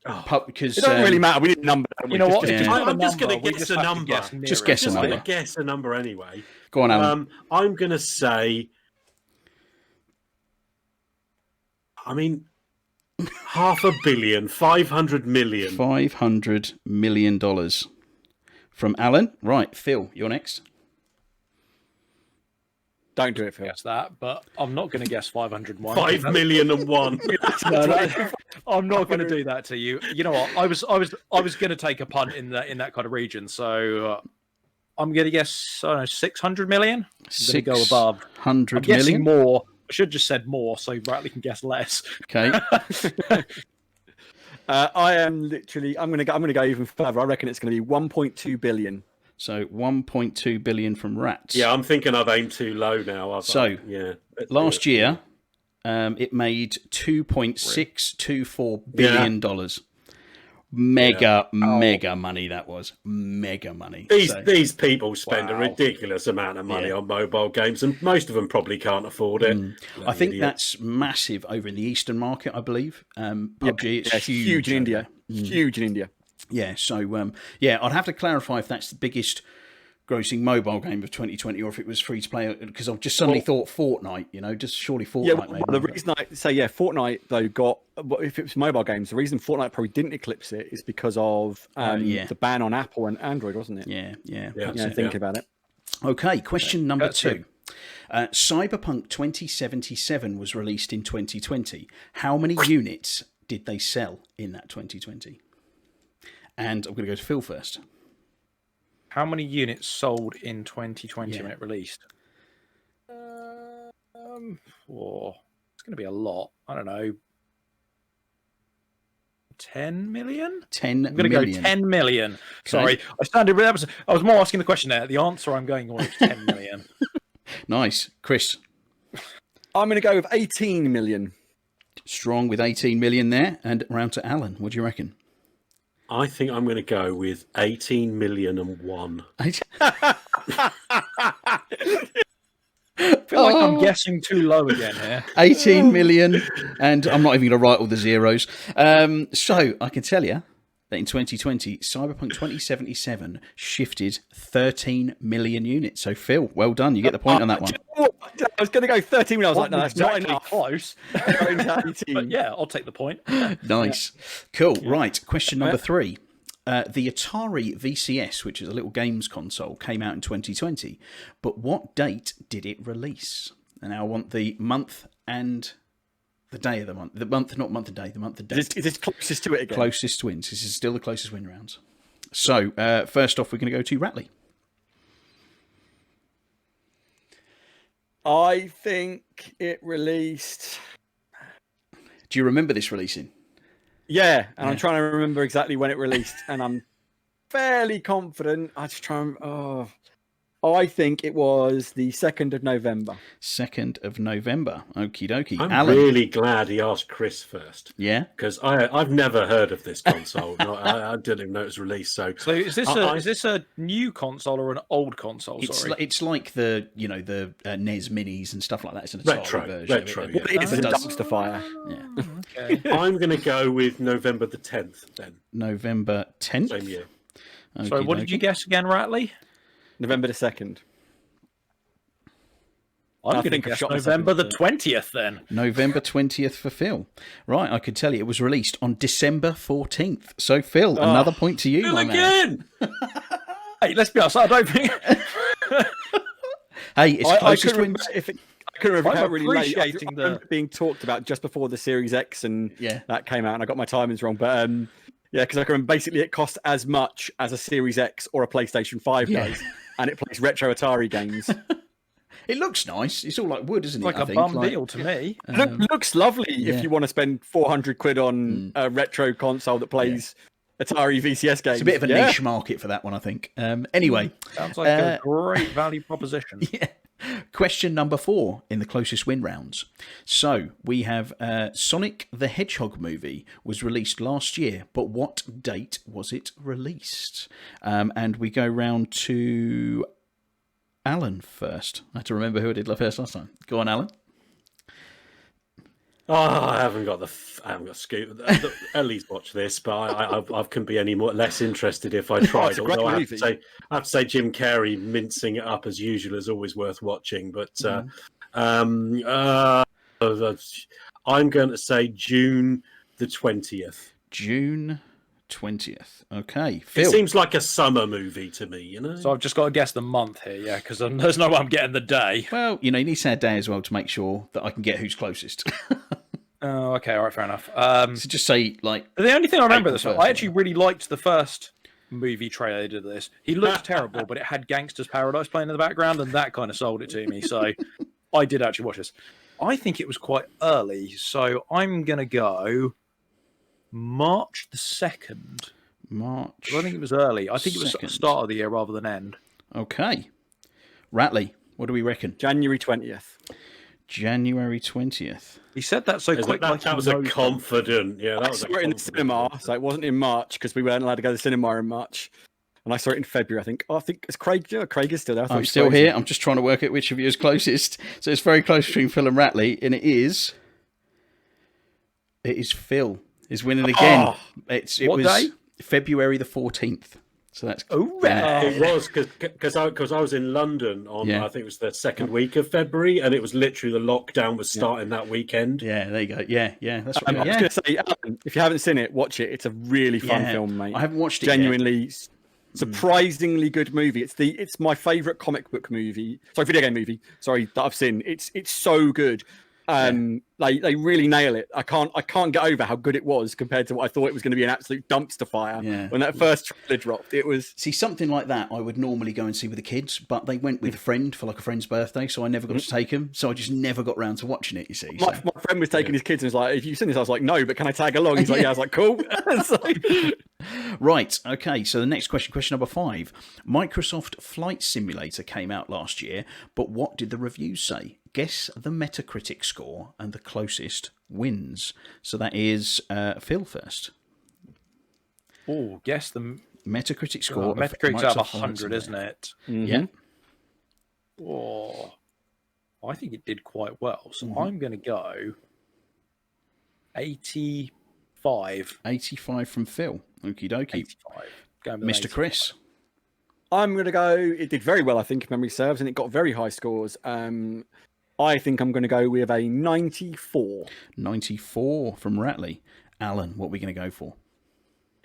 it doesn't really matter. We need a number. You know what? I'm just going to guess a number. Just guess a number. I'm going to guess a number anyway. Go on, Alan. I'm going to say. I mean, $500 million, 500 million. $500 million from Alan. Right, Phil, you're next. Don't do it, Phil. Guess that, but I'm not going to guess 501. 5,000,001. I'm not going to do that to you. You know what? I was going to take a punt in that kind of region, so I'm going to guess 600 million. I'm going to go above. 100 million. million. More. I should have just said more, so Bradley can guess less. Okay. I'm going to go even further. I reckon it's going to be 1.2 billion. So 1.2 billion from Rats. Yeah, I'm thinking I've aimed too low now. Last year, it made $2.624 billion. Mega money that was. Mega money. These people spend a ridiculous amount of money on mobile games, and most of them probably can't afford it. I think that's massive over in the Eastern market, I believe. PUBG, it's huge in India. Huge in India. Yeah, so I'd have to clarify if that's the biggest grossing mobile game of 2020 or if it was free to play, because I've just suddenly thought Fortnite, just surely Fortnite. Yeah, the reason I say, Fortnite, though, if it was mobile games, the reason Fortnite probably didn't eclipse it is because of the ban on Apple and Android, wasn't it? Yeah. Thinking about it. Okay, question number 2. Cyberpunk 2077 was released in 2020. How many units did they sell in that 2020? And I'm going to go to Phil first. How many units sold in 2020 when it released? It's going to be a lot. I don't know. 10 million? 10 I'm going to go 10 million. Sorry, I sounded really. I was more asking the question there. The answer I'm going on is 10 million. Nice. Chris? I'm going to go with 18 million. Strong with 18 million there. And round to Alan. What do you reckon? I think I'm going to go with 18 million and one. I feel like I'm guessing too low again here. 18 million, and I'm not even going to write all the zeros. So I can tell you that in 2020, Cyberpunk 2077 shifted 13 million units. So Phil, well done. You get the point on that one. I was going to go 13 million. I was like, no, that's not Exactly enough. close. But yeah, I'll take the point. Nice. Cool. Right. Question number 3. The Atari VCS, which is a little games console, came out in 2020. But what date did it release? And now I want the month and the day of the month. The month, not month and day, the month and date. Is this closest to it again? Closest wins. This is still the closest win rounds. So, first off, we're going to go to Ratley. I think it released... Do you remember this releasing? Yeah, and I'm trying to remember exactly when it released, and I'm fairly confident. I just try and... I think it was the 2nd of November. 2nd of November. Okie dokie. I'm Alan. really glad he asked Chris first. Yeah? Because I've never heard of this console. I didn't even know it was released. So is this a new console or an old console? It's like the the NES minis and stuff like that. It's an Atari version. Retro. Of Yeah. it. It's a dumpster fire. Yeah. Okay. I'm going to go with November the 10th then. November 10th. Same year. So what did you guess again, Ratley? November the 2nd. I'm going to guess November the 20th then. November 20th for Phil. Right, I could tell you it was released on December 14th. So, Phil, another point to you, Phil my again! man. Hey, let's be honest, I don't think... Hey, it's closest wins. I couldn't remember I'm how really late. I appreciating remember it being talked about just before the Series X and Yeah. that came out, and I got my timings wrong. But yeah, because I can remember basically it costs as much as a Series X or a PlayStation 5 does, and it plays retro Atari games. It looks nice. It's all like wood, isn't it? Like I a think. bum deal to me. Looks lovely yeah. if you want to spend 400 quid on a retro console that plays Atari VCS games. It's a bit of a niche market for that one, I think. Anyway. Sounds like a great value proposition. Yeah. Question number 4 in the closest win rounds. So we have Sonic the Hedgehog movie was released last year, but what date was it released? And we go round to Alan first. I have to remember who I did first last time. Go on, Alan. Oh, I haven't got Scoop. Ellie's watched this, but I couldn't be any less interested if I tried. It's a great Although I movie. have to say, Jim Carrey mincing it up as usual is always worth watching. But I'm going to say June the 20th. June 20th. Okay, Phil. It seems like a summer movie to me, you know. So I've just got to guess the month here, yeah, because there's no way I'm getting the day. Well, you need to say a day as well to make sure that I can get who's closest. Oh, okay, all right, fair enough. So just say, like... The only thing I remember this April one, I 1st, actually really liked the first movie trailer they did of this. He looked terrible, but it had Gangster's Paradise playing in the background, and that kind of sold it to me. So I did actually watch this. I think it was quite early, so I'm going to go March the 2nd. March. I think it was early. I think it was at the 2nd. start of the year rather than end. Okay. Ratley, what do we reckon? January 20th. January 20th. He said that so quick. That was a confident. Yeah, that I was saw it in the cinema, so it wasn't in March because we weren't allowed to go to the cinema in March. And I saw it in February, I think. Oh, I think it's Craig. Yeah, Craig is still there. I'm still here. I'm just trying to work out which of you is closest. So it's very close between Phil and Ratley, and it is Phil is winning again. It What was day? February the 14th. So that's It was because I was in London on I think it was the second week of February, and it was literally the lockdown was starting that weekend. Yeah, there you go. Yeah. That's I was going to say, Alan, if you haven't seen it, watch it. It's a really fun film, mate. I haven't watched it Genuinely yet. surprisingly good movie. It's my favourite comic book movie. Sorry, video game movie. Sorry, that I've seen. It's so good. They really nail it. I can't get over how good it was compared to what I thought it was going to be, an absolute dumpster fire. When that first trailer dropped, it was. See, something like that I would normally go and see with the kids, but they went with a friend for like a friend's birthday, so I never got to take them. So I just never got round to watching it. You see, my friend was taking his kids and was like, "If you've seen this," I was like, "No, but can I tag along?" He's like, "Yeah." I was like, "Cool." Right, okay, so the next question number 5. Microsoft Flight Simulator came out last year, but what did the reviews say? Guess the Metacritic score, and the closest wins. So that is Phil first. Oh, guess the Metacritic score. Metacritic's out of 100, isn't it? Yeah. Oh, I think it did quite well. So I'm going to go 85. 85 from Phil. Okie dokie. 85. Going with Mr. 85. Chris. I'm going to go. It did very well, I think, if memory serves, and it got very high scores. I think I'm going to go with a 94. 94 from Ratley. Alan, what are we going to go for?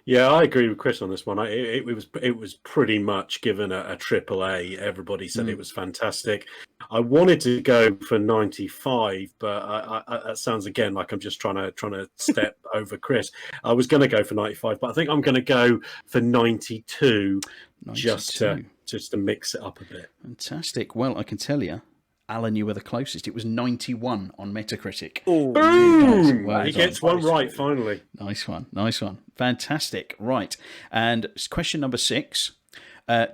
Yeah, I agree with Chris on this one. It was pretty much given a triple A. Everybody said it was fantastic. I wanted to go for 95, but that sounds again like I'm just trying to step over Chris. I was going to go for 95, but I think I'm going to go for 92, 92. just to mix it up a bit. Fantastic. Well, I can tell you, Alan, you were the closest. It was 91 on Metacritic. Oh, boom! Well He done. gets one right finally. Nice one. Nice one. Fantastic. Right. And question number 6.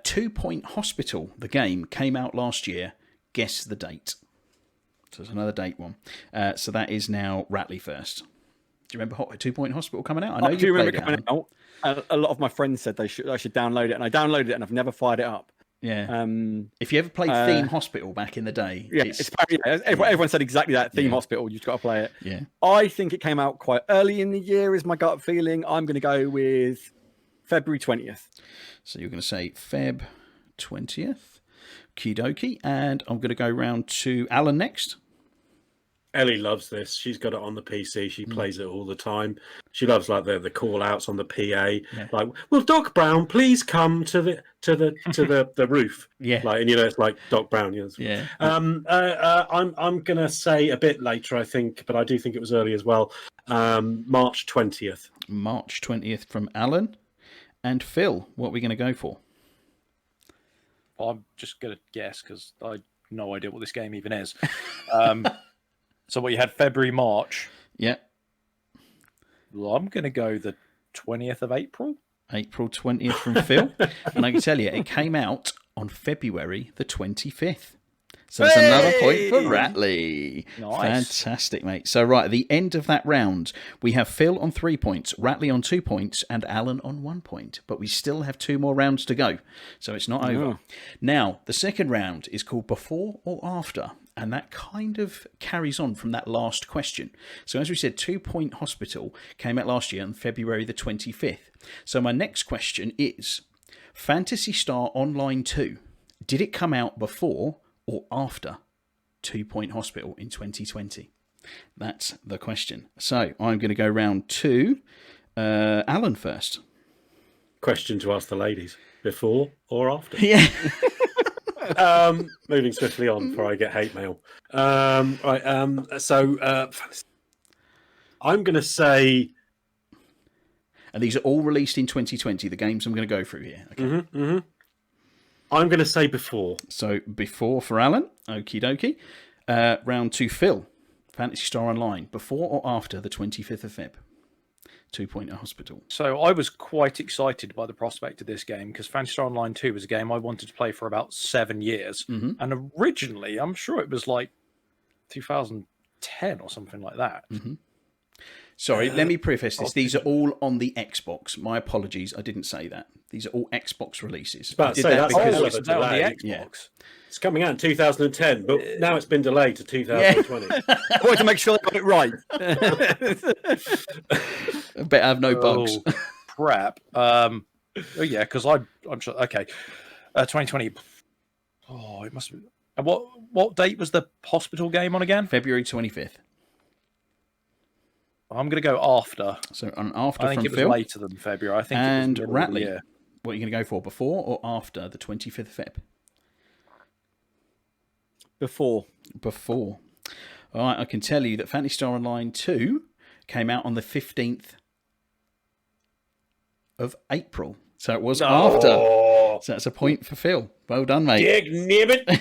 2 Point Hospital, the game, came out last year. Guess the date. So there's another date one. So that is now Ratley first. Do you remember 2 Point Hospital coming out? I do remember it coming out. A lot of my friends said I should download it, and I downloaded it, and I've never fired it up. Yeah. If you ever played Theme Hospital back in the day, everyone said exactly that. Theme Hospital, you've got to play it. Yeah. I think it came out quite early in the year, is my gut feeling. I'm going to go with February 20th. So you're going to say Feb 20th. Okie dokie. And I'm going to go round to Alan next. Ellie loves this. She's got it on the PC. She plays it all the time. She loves like the call outs on the PA. Like, will Doc Brown please come to the roof? Yeah. Like, and it's like Doc Brown. Yeah. I'm gonna say a bit later, I think, but I do think it was early as well. March 20th. March 20th from Alan. And Phil, what are we going to go for? I'm just going to guess because I have no idea what this game even is. So what you had February, March. Yeah. Well, I'm going to go the 20th of April. April 20th from Phil. And I can tell you, it came out on February the 25th. So that's another point for Ratley. Nice. Fantastic, mate. So, right, at the end of that round, we have Phil on 3 points, Ratley on 2 points, and Alan on 1 point. But we still have 2 more rounds to go. So it's not over. Now, the second round is called Before or After. And that kind of carries on from that last question. So as we said, 2 Point Hospital came out last year on February the 25th. So my next question is, Phantasy Star Online 2, did it come out before or after 2 Point Hospital in 2020? That's the question. So I'm going to go round to Alan first. Question to ask the ladies: before or after? Yeah. Moving swiftly on before I get hate mail. Right. So I'm going to say, and these are all released in 2020. The games I'm going to go through here. Okay. I'm going to say before. So before for Alan. Okie dokie. Round to Phil. Fantasy Star Online. Before or after the 25th of Feb? 2 Point Hospital. So I was quite excited by the prospect of this game because Fantasy Star Online 2 was a game I wanted to play for about 7 years. And originally, I'm sure it was like 2010 or something like that. Sorry, let me preface this. These are all on the Xbox. My apologies, I didn't say that. These are all Xbox releases. About to say, that's Oh, because it's now on the Xbox. It's coming out in 2010, but now it's been delayed to 2020. I wanted to make sure I got it right. I bet I have no bugs. Crap. Oh yeah, because I'm sure. Okay, 2020. Oh, it must be. And what date was the hospital game on again? February 25th. I'm going to go after. So an after I think from it was Phil. later than February. I think And it was middle of the Ratley, year. what are you going to go for? Before or after the 25th of Feb? Before. Before. All right, I can tell you that Phantasy Star Online 2 came out on the 15th of April. So it was after. So that's a point for Phil. Well done, mate. Dick nibbit.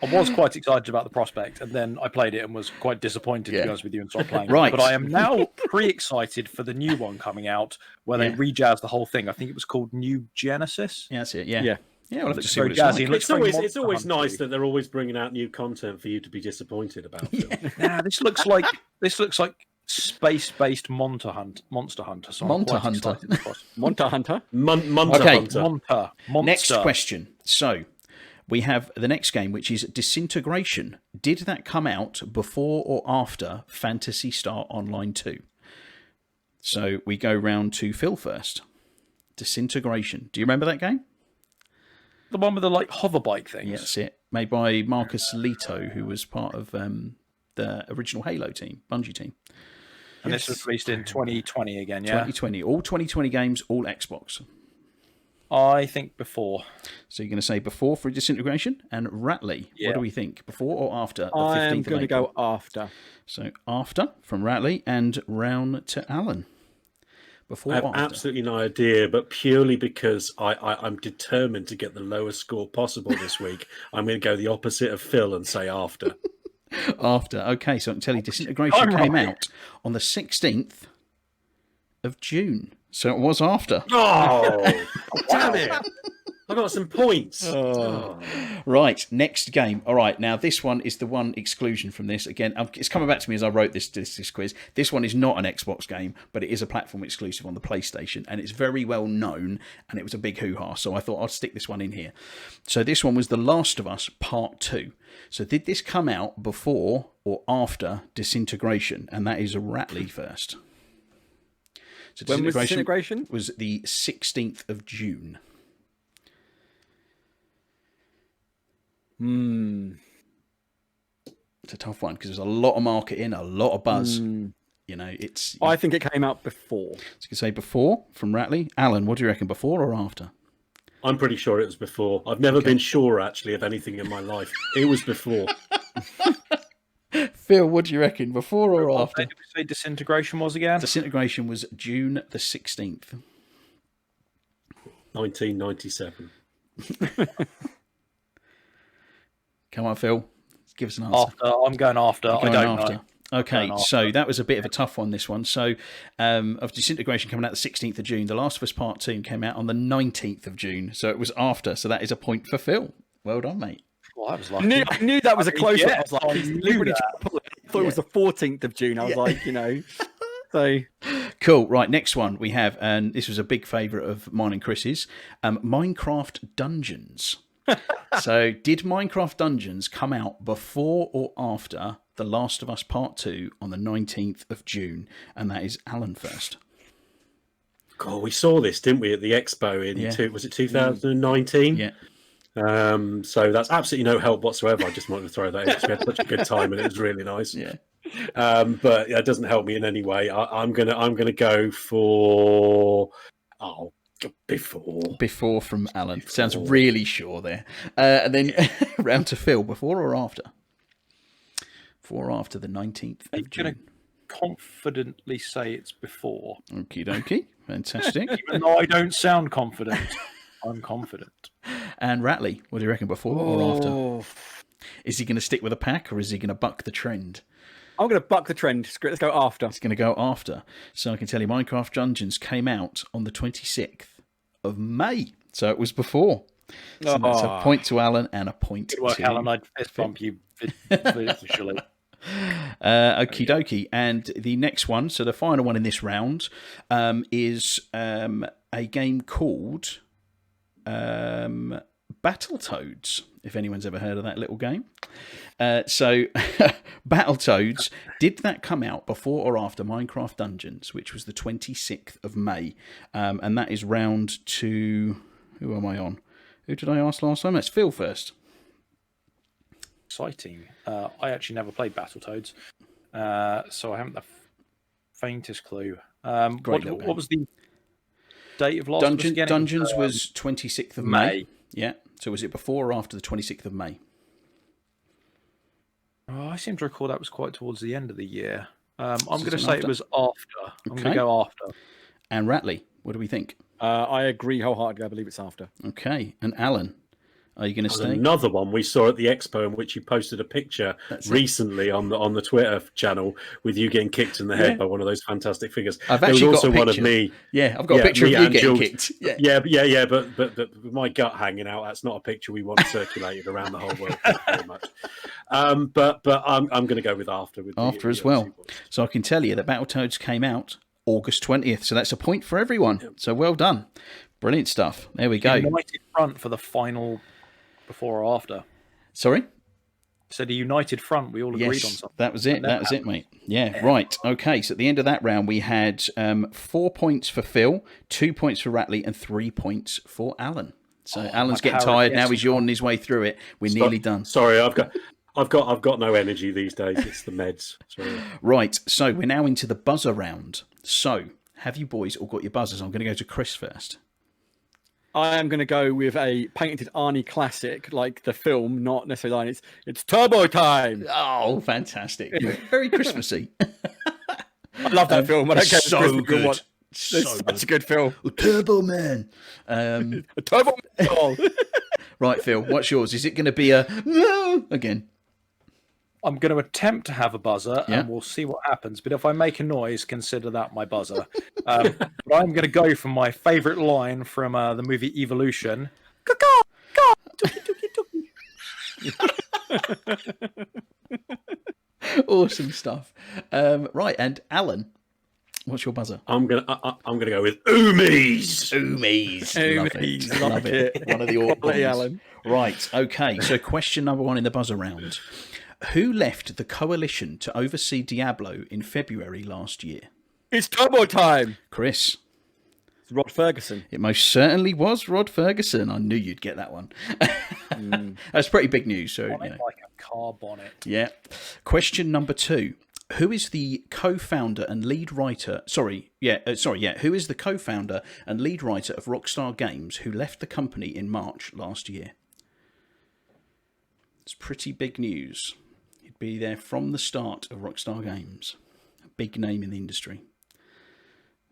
I was quite excited about the prospect, and then I played it and was quite disappointed, to be honest with you, and stopped playing Right. it. But I am now pretty-excited for the new one coming out, where they rejazz the whole thing. I think it was called New Genesis. Yeah, that's it. Yeah. Yeah. Yeah, we'll have to see very what it's like. jazzy. It looks It's very always Monster nice Hunter-y. that they're always bringing out new content for you to be disappointed about. Phil. Nah, this looks like space-based Monster Hunter. So I'm Monster quite Hunter. excited to cross. Monta Hunter. Monster Okay. Hunter. Monster. Next question. So we have the next game, which is Disintegration. Did that come out before or after Phantasy Star Online 2? So we go round to Phil first. Disintegration. Do you remember that game? The one with the like hoverbike things. Yeah, that's it. Made by Marcus Leto, who was part of the original Halo team, Bungie team. And this was released in 2020 again, yeah? 2020. All 2020 games, all Xbox. I think before. So you're going to say before for Disintegration? And Ratley, Yeah. what do we think? Before or after the 15th I am of going to April? go after. So after from Ratley and round to Alan. Before I have or after? absolutely no idea, but purely because I'm determined to get the lowest score possible this week, I'm going to go the opposite of Phil and say after. After. Okay, so I can tell you Disintegration came out on the 16th of June. So it was after. Oh, damn it! I got some points. Right, next game. All right, now this one is the one exclusion from this. Again, it's coming back to me as I wrote this quiz. This one is not an Xbox game, but it is a platform exclusive on the PlayStation, and it's very well known, and it was a big hoo-ha, so I thought I'd stick this one in here. So this one was The Last of Us Part 2. So did this come out before or after Disintegration? And that is Ratley first. So When was Disintegration? Was the 16th of June. It's a tough one because there's a lot of marketing, a lot of buzz. You know, it's. I think it came out before. So you can say before from Ratley. Alan, what do you reckon? Before or after? I'm pretty sure it was before. I've never been sure, actually, of anything in my life. It was before. Phil, what do you reckon? Before or after? Did we say Disintegration was again? Disintegration was June the 16th. 1997. Come on, Phil. Give us an answer. After. I'm going after. I Going don't after. know. Okay, Going so that was a bit of a tough one, this one. So, of Disintegration coming out the 16th of June, The Last of Us Part 2 came out on the 19th of June. So it was after. So that is a point for Phil. Well done, mate. Well, that was I lucky. knew that was a close one. yeah, I was like, I he's knew literally that. trying to pull it. I thought it was the 14th of June. I was like, you know. So Cool. Right, next one we have, and this was a big favourite of mine and Chris's, Minecraft Dungeons. So did Minecraft Dungeons come out before or after The Last of Us Part 2 on the 19th of June? And that is Alan first. God, we saw this, didn't we, at the expo in was it 2019? Yeah. So that's absolutely no help whatsoever. I just wanted to throw that in because we had such a good time and it was really nice. Yeah. But it doesn't help me in any way. I'm gonna go for Before from Alan. Sounds really sure there. And then round to Phil. Before or after? Before or after the 19th I'm of going to June. confidently say it's before. Okie dokie. Fantastic. Even though I don't sound confident, I'm confident. And Ratley, what do you reckon? Before or after? oh, Is he going to stick with a pack or is he going to buck the trend? I'm going to buck the trend. Let's go after. It's going to go after. So I can tell you Minecraft Dungeons came out on the 26th of May. So it was before. So that's a point to Alan and a point Good work, to Alan. I'd fist bump you visually. Okie dokie. And the next one, so the final one in this round, is a game called Battletoads, if anyone's ever heard of that little game. So Battletoads, did that come out before or after Minecraft Dungeons, which was the 26th of May? And that is round to... Who am I on? Who did I ask last time? Let's Phil first. Exciting. I actually never played Battletoads, so I haven't the faintest clue. What was the date of Last of Us again? Dungeons was 26th of May. Yeah. So was it before or after the 26th of May? Oh, I seem to recall that was quite towards the end of the year. I'm Is going it to say after? it was after. I'm going Okay. to go after. And Ratley, what do we think? I agree wholeheartedly. I believe it's after. Okay. And Alan, are you going to And stay? another one we saw at the expo in which you posted a picture That's it. recently on the Twitter channel with you getting kicked in the head by one of those fantastic figures. I've There was actually got also a one of picture. me. Yeah, I've got a picture of me you and getting Jules. kicked. Yeah. But with my gut hanging out, that's not a picture we want circulated around the whole world. Thank you very much. But I'm going to go with after. With After the as other well. two boys. So I can tell you that Battletoads came out August 20th. So that's a point for everyone. So well done. Brilliant stuff. There we go. United front for the final before or after. Sorry? Said a united front. We all agreed on Yes, something. that was it. That was it, mate. Yeah, right. Okay, so at the end of that round, we had 4 points for Phil, 2 points for Ratley, and 3 points for Alan. So Alan's my getting power tired is now. He's yawning his way through it. We're nearly done. Sorry, I've got no energy these days. It's the meds. Sorry. Right, so we're now into the buzzer round. So, have you boys all got your buzzers? I'm going to go to Chris first. I am going to go with a patented Arnie classic, like the film, not necessarily line. It's Turbo Time. Oh, fantastic. Very Christmassy. I love that film. I don't care if it's so Christmas or good. what. So It's such a good film. Turbo Man. A Turbo Man. Right, Phil, what's yours? Is it going to be a no again? I'm going to attempt to have a buzzer, Yeah. and we'll see what happens. But if I make a noise, consider that my buzzer. But I'm going to go for my favourite line from the movie Evolution. Awesome stuff. Right, and Alan, what's your buzzer? I'm gonna go with Umis. Oomies. Oomies, Love it. One of the Quality, ones. Alan. Right, okay. So question number 1 in the buzzer round. Who left the coalition to oversee Diablo in February last year? It's Turbo Time. Chris. It's Rod Ferguson. It most certainly was Rod Ferguson. I knew you'd get that one. That's pretty big news. So, On it like a car bonnet. yeah. Question number 2. Who is the co-founder and lead writer? Who is the co-founder and lead writer of Rockstar Games who left the company in March last year? It's pretty big news. He'd be there from the start of Rockstar Games. A big name in the industry.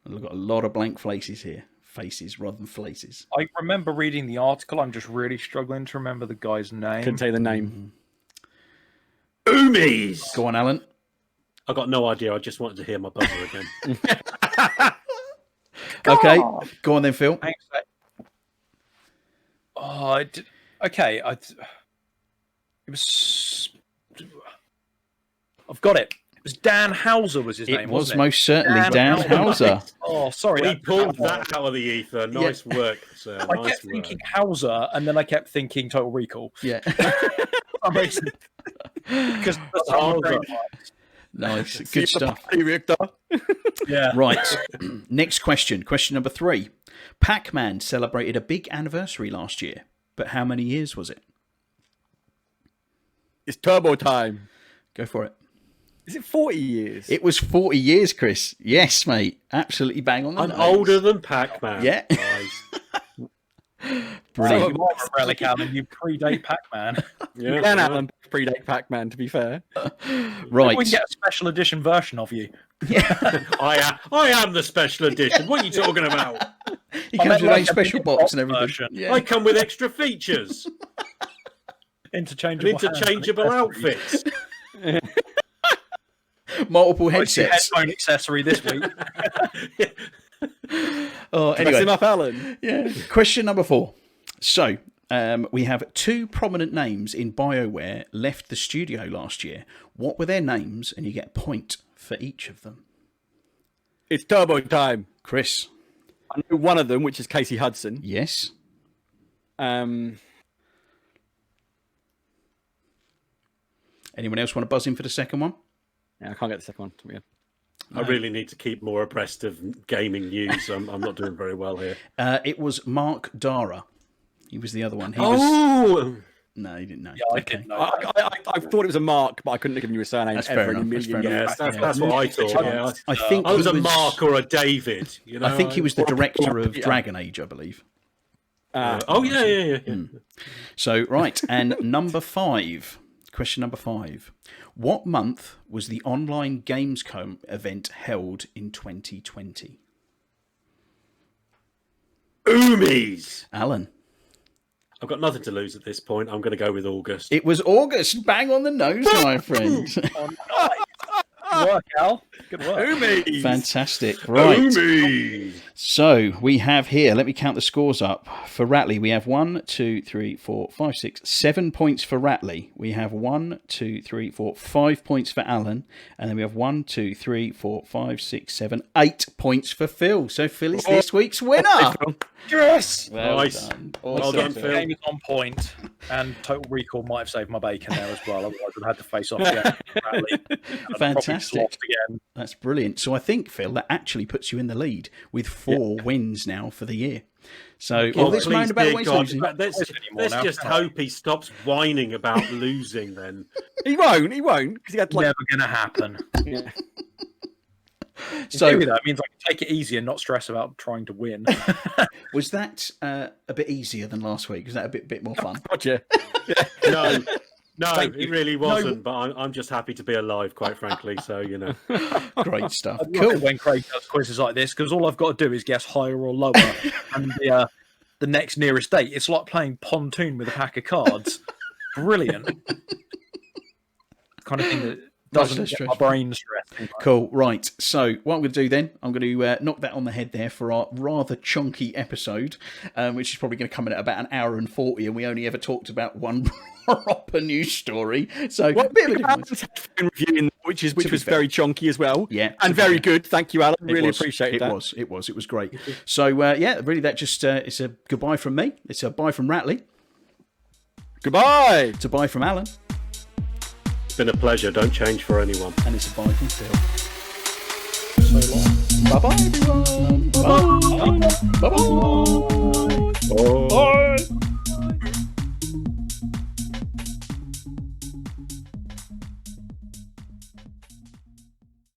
I've got a lot of blank faces here. Faces rather than flaces. I remember reading the article. I'm just really struggling to remember the guy's name. Couldn't tell you the name. Umis. Go on, Alan. I got no idea. I just wanted to hear my buzzer again. Okay, go on then, Phil. Thanks. Oh, I did. Okay, it was. I've got it. It was Dan Houser was his It name, was wasn't most certainly Dan Houser. Oh, sorry. We pulled that out of the ether. Nice work, sir. I Nice kept work. thinking Hauser, and then I kept thinking Total Recall. Yeah. Amazing. Because that's how my brain works. Nice. See Good you at the stuff. party, Richter. Yeah. Right. Next question. Question number 3. Pac-Man celebrated a big anniversary last year, but how many years was it? It's Turbo Time. Go for it. Is it 40 years? It was 40 years, Chris. Yes, mate. Absolutely bang on the I'm nose. older than Pac-Man. Yeah. Nice. Brilliant. So you are a relic, Alan. You predate Pac-Man. Yeah. Dan Allen predate Pac-Man, to be fair. Right. We can get a special edition version of you. I am the special edition. What are you talking about? He I comes meant with like a a special big box box and everything. version. Yeah. I come with extra features, Interchangeable. interchangeable outfits. Multiple Headset. headsets. Headphone accessory this week. Oh, That's anyway. enough, Alan. Yeah. Question number 4. So, we have 2 prominent names in BioWare left the studio last year. What were their names? And you get a point for each of them. It's Turbo Time. Chris. I know one of them, which is Casey Hudson. Yes. Um, Anyone else want to buzz in for the second one? yeah, I can't get the second one. Yeah. I really need to keep more abreast of gaming news. I'm not doing very well here. It was Mark Dara. He was the other one. He was... Oh, No, he didn't know. Yeah, I didn't know. I thought it was a Mark, but I couldn't have given you a surname That's ever fair in a enough, that's million fair years. yes, that's what I thought. Yeah. I think I was he a Mark or a David. You know, I think he was the director of Yeah. Dragon Age, I believe. Oh yeah. So, right. And number 5. Question number 5. What month was the online Gamescom event held in 2020? Oomies! Alan. I've got nothing to lose at this point. I'm going to go with August. It was August. Bang on the nose, my friend. Oh, nice. Good work, Al. Good work. Oomies. Fantastic. Right. Oomies! So we have here, let me count the scores up. For Ratley, we have 1, 2, 3, 4, 5, 6, 7 points for Ratley. We have 1, 2, 3, 4, 5 points for Alan. And then we have 1, 2, 3, 4, 5, 6, 7, 8 points for Phil. So Phil is this week's winner. Yes. Well Nice. done. Well Awesome. done, The Phil. game is on point, and Total Recall might have saved my bacon there as well. Otherwise, I'd have had to face off again. Fantastic. Lost again. That's brilliant. So I think, Phil, that actually puts you in the lead with 4 wins now for the year. So all this please, moan about dear always God, losing. let's just hope he stops whining about losing then. He won't, because he had like Never going to happen. So So that means I can take it easy and not stress about trying to win. was that a bit easier than last week? Was that a bit more fun? Roger. No, Thank it you. really wasn't. But I'm just happy to be alive, quite frankly. So Great stuff. I love Cool. it when Craig does quizzes like this because all I've got to do is guess higher or lower and the next nearest date. It's like playing pontoon with a pack of cards. Brilliant. Kind of thing that doesn't Much less get my brain stressed. Cool. Right. So what I'm going to do then, I'm going to knock that on the head there for our rather chunky episode, which is probably going to come in at about an hour and 40, and we only ever talked about one proper news story. So a bit of a difference. Reviewing, which be was fair. very chunky as well. Yeah, And very good. Thank you, Alan. Really was. appreciate that. It was great. So yeah, really, that just it's a goodbye from me. It's a bye from Ratley. Goodbye. It's a bye from Alan, it's been a pleasure. Don't change for anyone. and it's a bye from Phil. So long. Bye bye everyone. Bye bye. Bye bye. Oh. Bye.